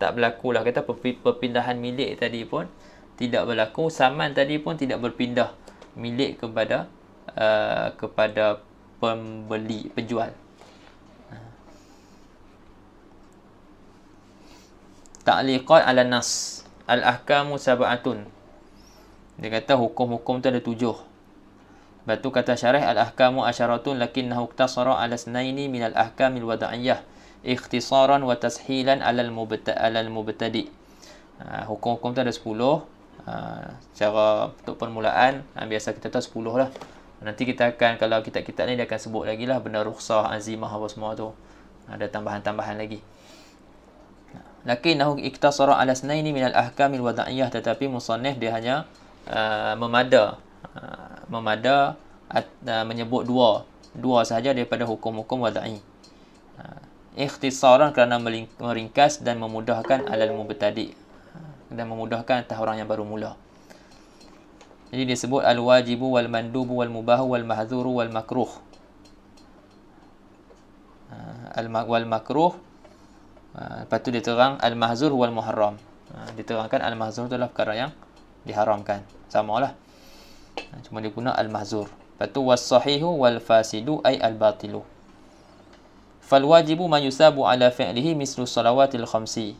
Tak berlakulah kata perpindahan milik tadi pun tidak berlaku. Saman tadi pun tidak berpindah milik kepada penjual. Ta'liqat ala nas. Al-ahkamu sab'atun. Dia kata hukum-hukum tu ada 7. Lepas tu kata syarih, al-ahkamu asyaratun lakinnahu iktasara ala snaini minal ahkamil wada'iyah ikhtisaran wa tashilan ala al-mubtadi'. Hukum-hukum tu ada 10. Cara untuk permulaan, biasa kita tahu 10 lah. Nanti kita akan, kalau kitab-kitab ni dia akan sebut lagi lah benda rukhsah, azimah apa semua tu. Ada tambahan-tambahan lagi. Lakinnahu iktasara ala snaini minal ahkamil wada'iyah, tetapi musannif dia hanya menyebut dua sahaja daripada hukum-hukum wada'i. Ikhtisaran kerana meringkas dan memudahkan alal mubtadi', dan memudahkan atas orang yang baru mula. Jadi disebut al-wajibu wal mandubu wal mubahu wal mahdzuru wal makruh. Wal makruh, lepas tu dia terang al-mahzur wal muharram. Diterangkan al-mahzur tu adalah perkara yang diharamkan. Samalah. Cuma dia guna al-mahzur. Lepas tu was-sahihu wal fasidu ay al-batilu. Fal wajibu ma yusabu ala fi'lihi mislu salawatil khamsi.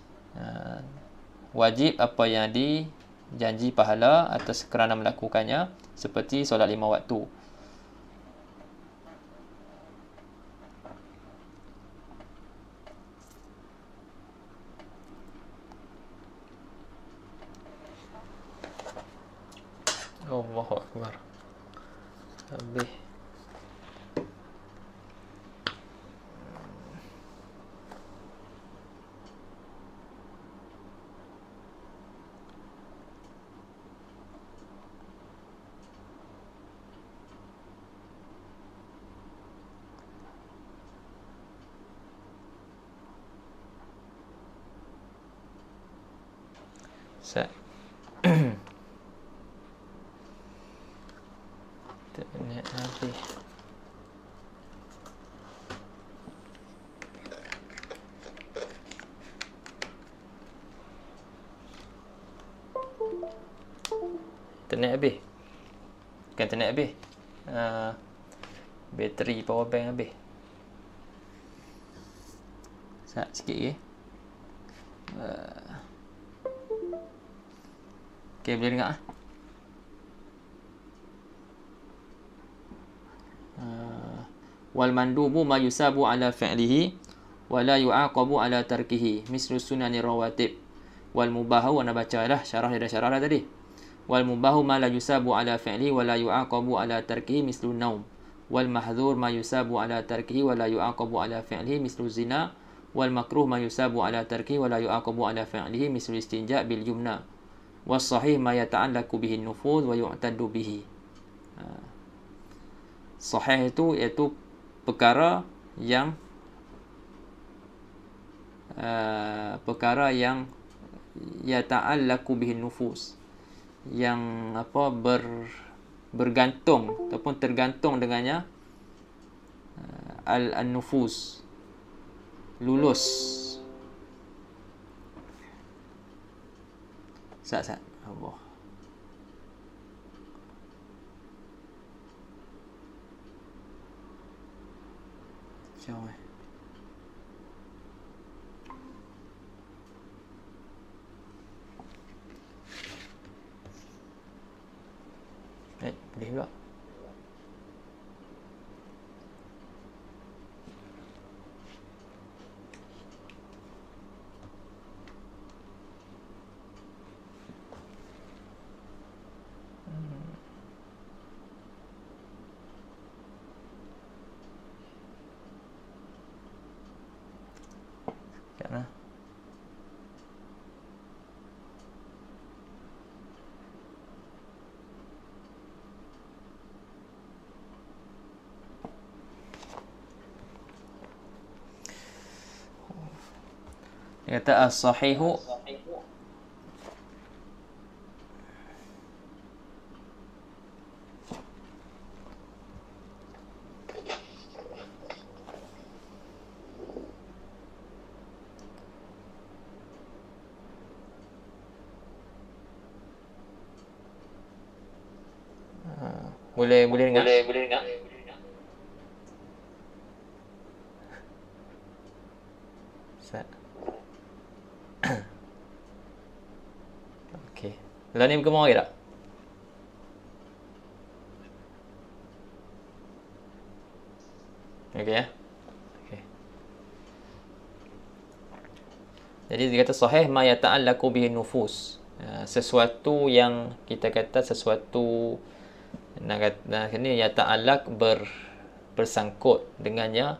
Wajib apa yang dijanji pahala atas kerana melakukannya, seperti solat 5 waktu. Allahu Akbar. Habis. Set. Internet habis. Internet habis. Bukan internet habis. Bateri power bank habis. Sekejap sikit ke. Okay, boleh dengar? Wal mandubu ma yusabu ala fi'lihi wa la yu'aqabu ala tarkihi mislu sunani rawatib. Wal mubahu, anda baca dah syarah, dia dah syarah dah tadi. Wal mubahu ma la yusabu ala fi'lihi wa la yu'aqabu ala tarkihi mislu naum. Wal mahdhur ma yusabu ala tarkihi wa la yu'aqabu ala fi'lihi mislu zina. Wal makruh ma yusabu ala tarkihi wa la yu'aqabu ala fi'lihi mislu istinja' bil yumna. Was sahih ma yata'allaqu bihi nufuz wa yu'taddu bihi. Sahih itu iaitu perkara yang yata'allaqu bihi nufuz, yang bergantung ataupun tergantung dengannya al-nufuz, lulus. Sat Allah. Jauh boleh pula. Sekejap. Dia kata as-sahihu boleh dengar? Boleh dengar. Okey. Lah ni berkembang lagi tak? Okey ya. Okey. Jadi dia kata sahih ma yata'allaqu bihi nufus. Sesuatu yang kita kata sesuatu ini yata'allaq bersangkut dengannya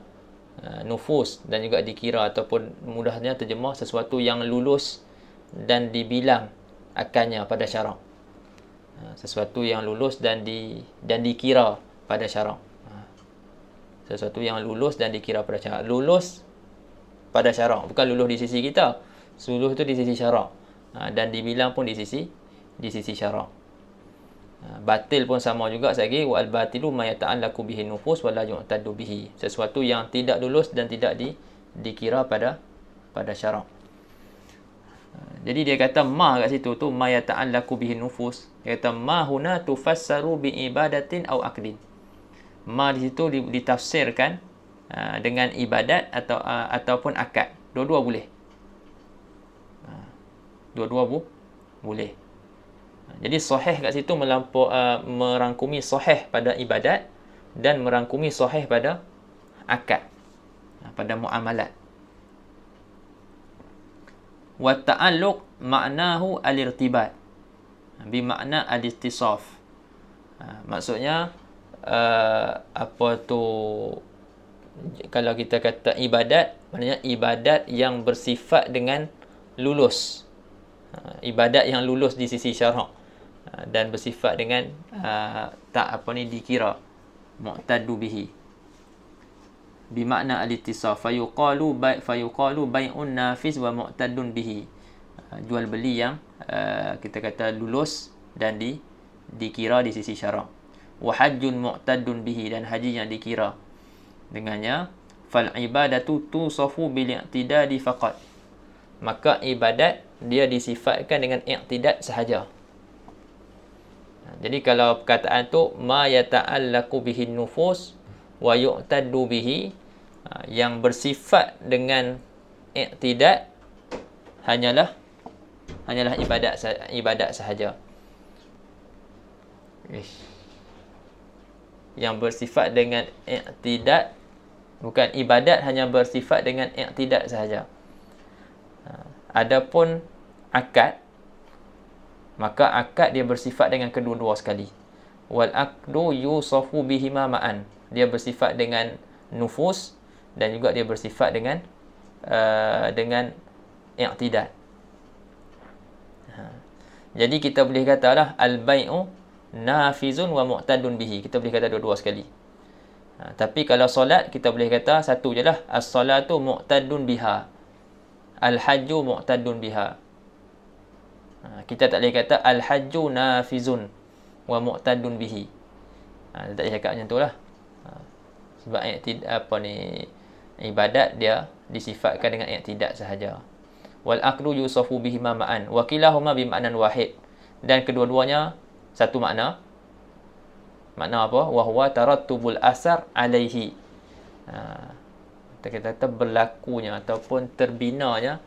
nufus, dan juga dikira ataupun mudahnya terjemah sesuatu yang lulus dan dibilang akannya pada syarak. Sesuatu yang lulus dan dikira pada syarak. Sesuatu yang lulus dan dikira pada syarak. Lulus pada syarak, bukan lulus di sisi kita. Lulus itu di sisi syarak. Dan dibilang pun di sisi syarak. Batil pun sama juga lagi, wal batilu ma yata'allaqu bihi nufus wa la yu'taddu bihi. Sesuatu yang tidak lulus dan tidak dikira pada syarak. Jadi dia kata ma kat situ tu ma yata'allaqu bihi nufus. Dia kata ma huna tufassaru bi ibadatin aw aqdin. Ma di situ ditafsirkan dengan ibadat ataupun akad. Dua-dua boleh. Dua-dua boleh. Jadi sahih kat situ merangkumi sahih pada ibadat dan merangkumi sahih pada akad, pada muamalat. Wa ta'alluq ma'nahu al-irtibat bi makna al-ittisaf. Maksudnya apa tu, kalau kita kata ibadat, maknanya ibadat yang bersifat dengan lulus. Ibadat yang lulus di sisi syarak dan bersifat dengan dikira mu'taddu bihi bi makna al-ittisaf fayuqalu bai'un nafiz wa mu'taddun bihi. jual beli yang kita kata lulus dan dikira di sisi syarak. Wa hajjun mu'taddun bihi, dan haji yang dikira dengannya. Fal ibadatu tusafu bil i'tidadi faqat, maka ibadat dia disifatkan dengan i'tidad sahaja. Jadi kalau perkataan tu ma yata'allaqu bihi nufus wa yu'taddu bihi, yang bersifat dengan i'tidad hanyalah ibadat sahaja. Yang bersifat dengan i'tidad, bukan ibadat, hanya bersifat dengan i'tidad sahaja. Adapun akad, maka akad dia bersifat dengan kedua-dua sekali. Wal aqdu yusafu bihima ma'an, dia bersifat dengan nufus dan juga dia bersifat dengan i'tidad. Jadi kita boleh katalah al-bai'u nafizun wa mu'tadun bihi, kita boleh kata dua-dua sekali. Tapi kalau solat, kita boleh kata satu je lah. As-salatu mu'tadun biha, al-hajju mu'tadun biha. Kita tak boleh kata al-hajju nafizun wa mu'tadun bihi. Tak boleh cakap macam tu lah. Sebab ibadat dia disifatkan dengan i'tidad sahaja. Wal aqdu yusafu bihima ma'an wa kilahuma bi ma'nan wahid, dan kedua-duanya satu makna. Makna apa? Wa huwa tarattubul asar alaihi. Kita kata berlakunya ataupun terbinanya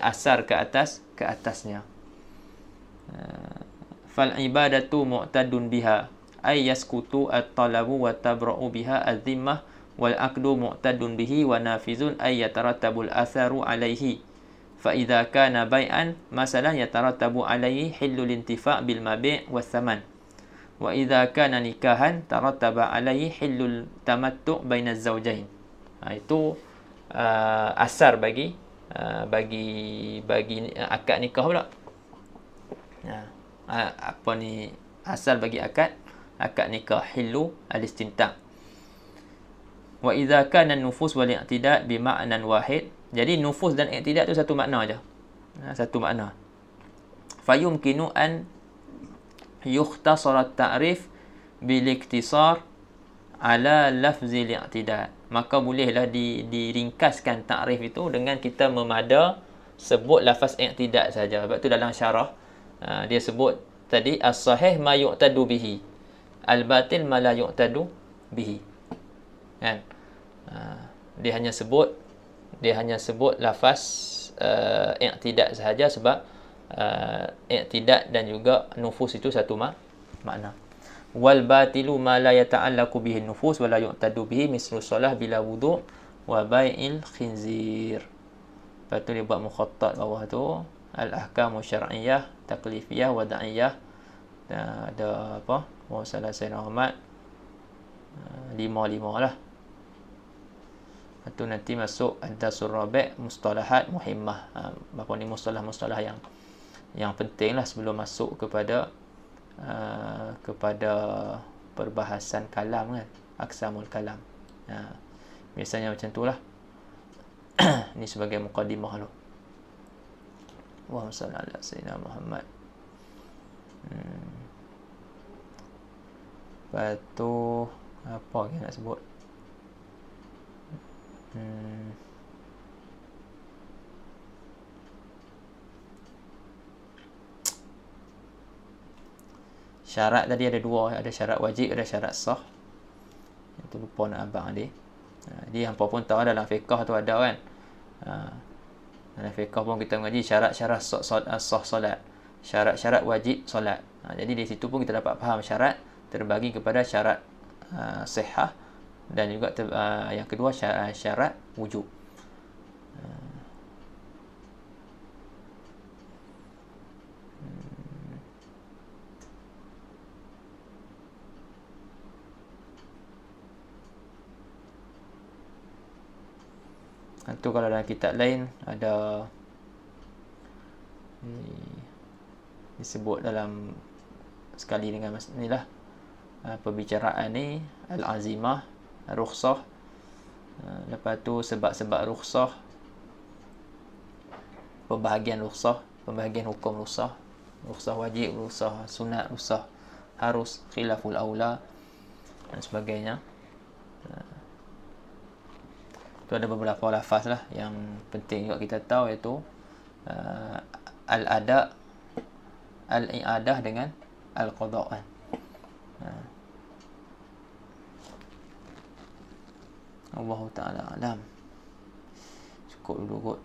asar ke atasnya. Fal ibadatu mu'tadun biha ay yaskutu at-talabu wa tabra'u biha az-zimmah, wal aqdu mu'tadun bihi wa nafizun ay yatarattabul atharu alaihi. Fa idza kana bai'an masalan yatarattabu alaihi hillul intifa' bil mabi' was saman. Wa idza kana nikahan tarattaba alaihi hillul tamattu' baina az-zawjain. Itu asar bagi akad nikah pula. Asal bagi akad nikah, hillu al-istimta'. Wa idza kana an-nufus wal i'tidad bi ma'nan wahid, jadi nufus dan i'tidad tu satu makna aja. Satu makna. Fayumkinu an yukhtasar at-ta'rif bil iktisar ala lafzi al-i'tidad, maka bolehlah diringkaskan takrif itu dengan kita memada sebut lafaz i'tidad saja. Sebab tu dalam syarah dia sebut tadi as-sahih ma yu'tadu bihi, al-batil ma la yu'tadu bihi. Kan? Dia hanya sebut lafaz i'tidad sahaja, sebab i'tidad dan juga nufus itu satu makna. Wal batilu ma la yata'allaqu bihi nufus wa la yu'tadu bihi mislu solah bila wudu' wa bai'il khinzir. Lepas tu dia buat mukhattat bawah tu, al-ahkamu syar'iyyah, taklifiyah, wada'iyah. Ada apa? Wa salah Sayyidina Ahmad. 5 lah. Lepas tu nanti masuk ad-darsul rabi' mustalahat muhimmah. Apa ni mustalah-mustalah yang penting lah sebelum masuk kepada perbahasan kalam kan, aqsamul kalam. Biasanya macam tu lah. Ini sebagai muqaddimah dulu. Allahumma salli ala sayyidina Muhammad. Lepas tu apa lagi nak sebut? Syarat tadi ada dua, ada syarat wajib, ada syarat sah. Itu lupa nak abang tadi. Jadi hampa pun tahu dalam fiqh tu ada kan. Dalam fiqh pun kita mengaji syarat-syarat sah solat, syarat-syarat wajib solat. Jadi di situ pun kita dapat faham syarat terbagi kepada syarat sihah dan juga yang kedua syarat wujub. Itu kalau dalam kitab lain ada disebut dalam sekali dengan inilah perbicaraan ni al-azimah, rukhsah, lepas tu sebab-sebab rukhsah, pembahagian rukhsah, pembahagian hukum rukhsah, rukhsah wajib, rukhsah sunat, rukhsah harus, khilaful aula dan sebagainya. Tu ada beberapa lafaz lah yang penting juga kita tahu, iaitu al-ada, al-i'adah dengan al-qada'. Allah Ta'ala alam. Cukup dulu kot.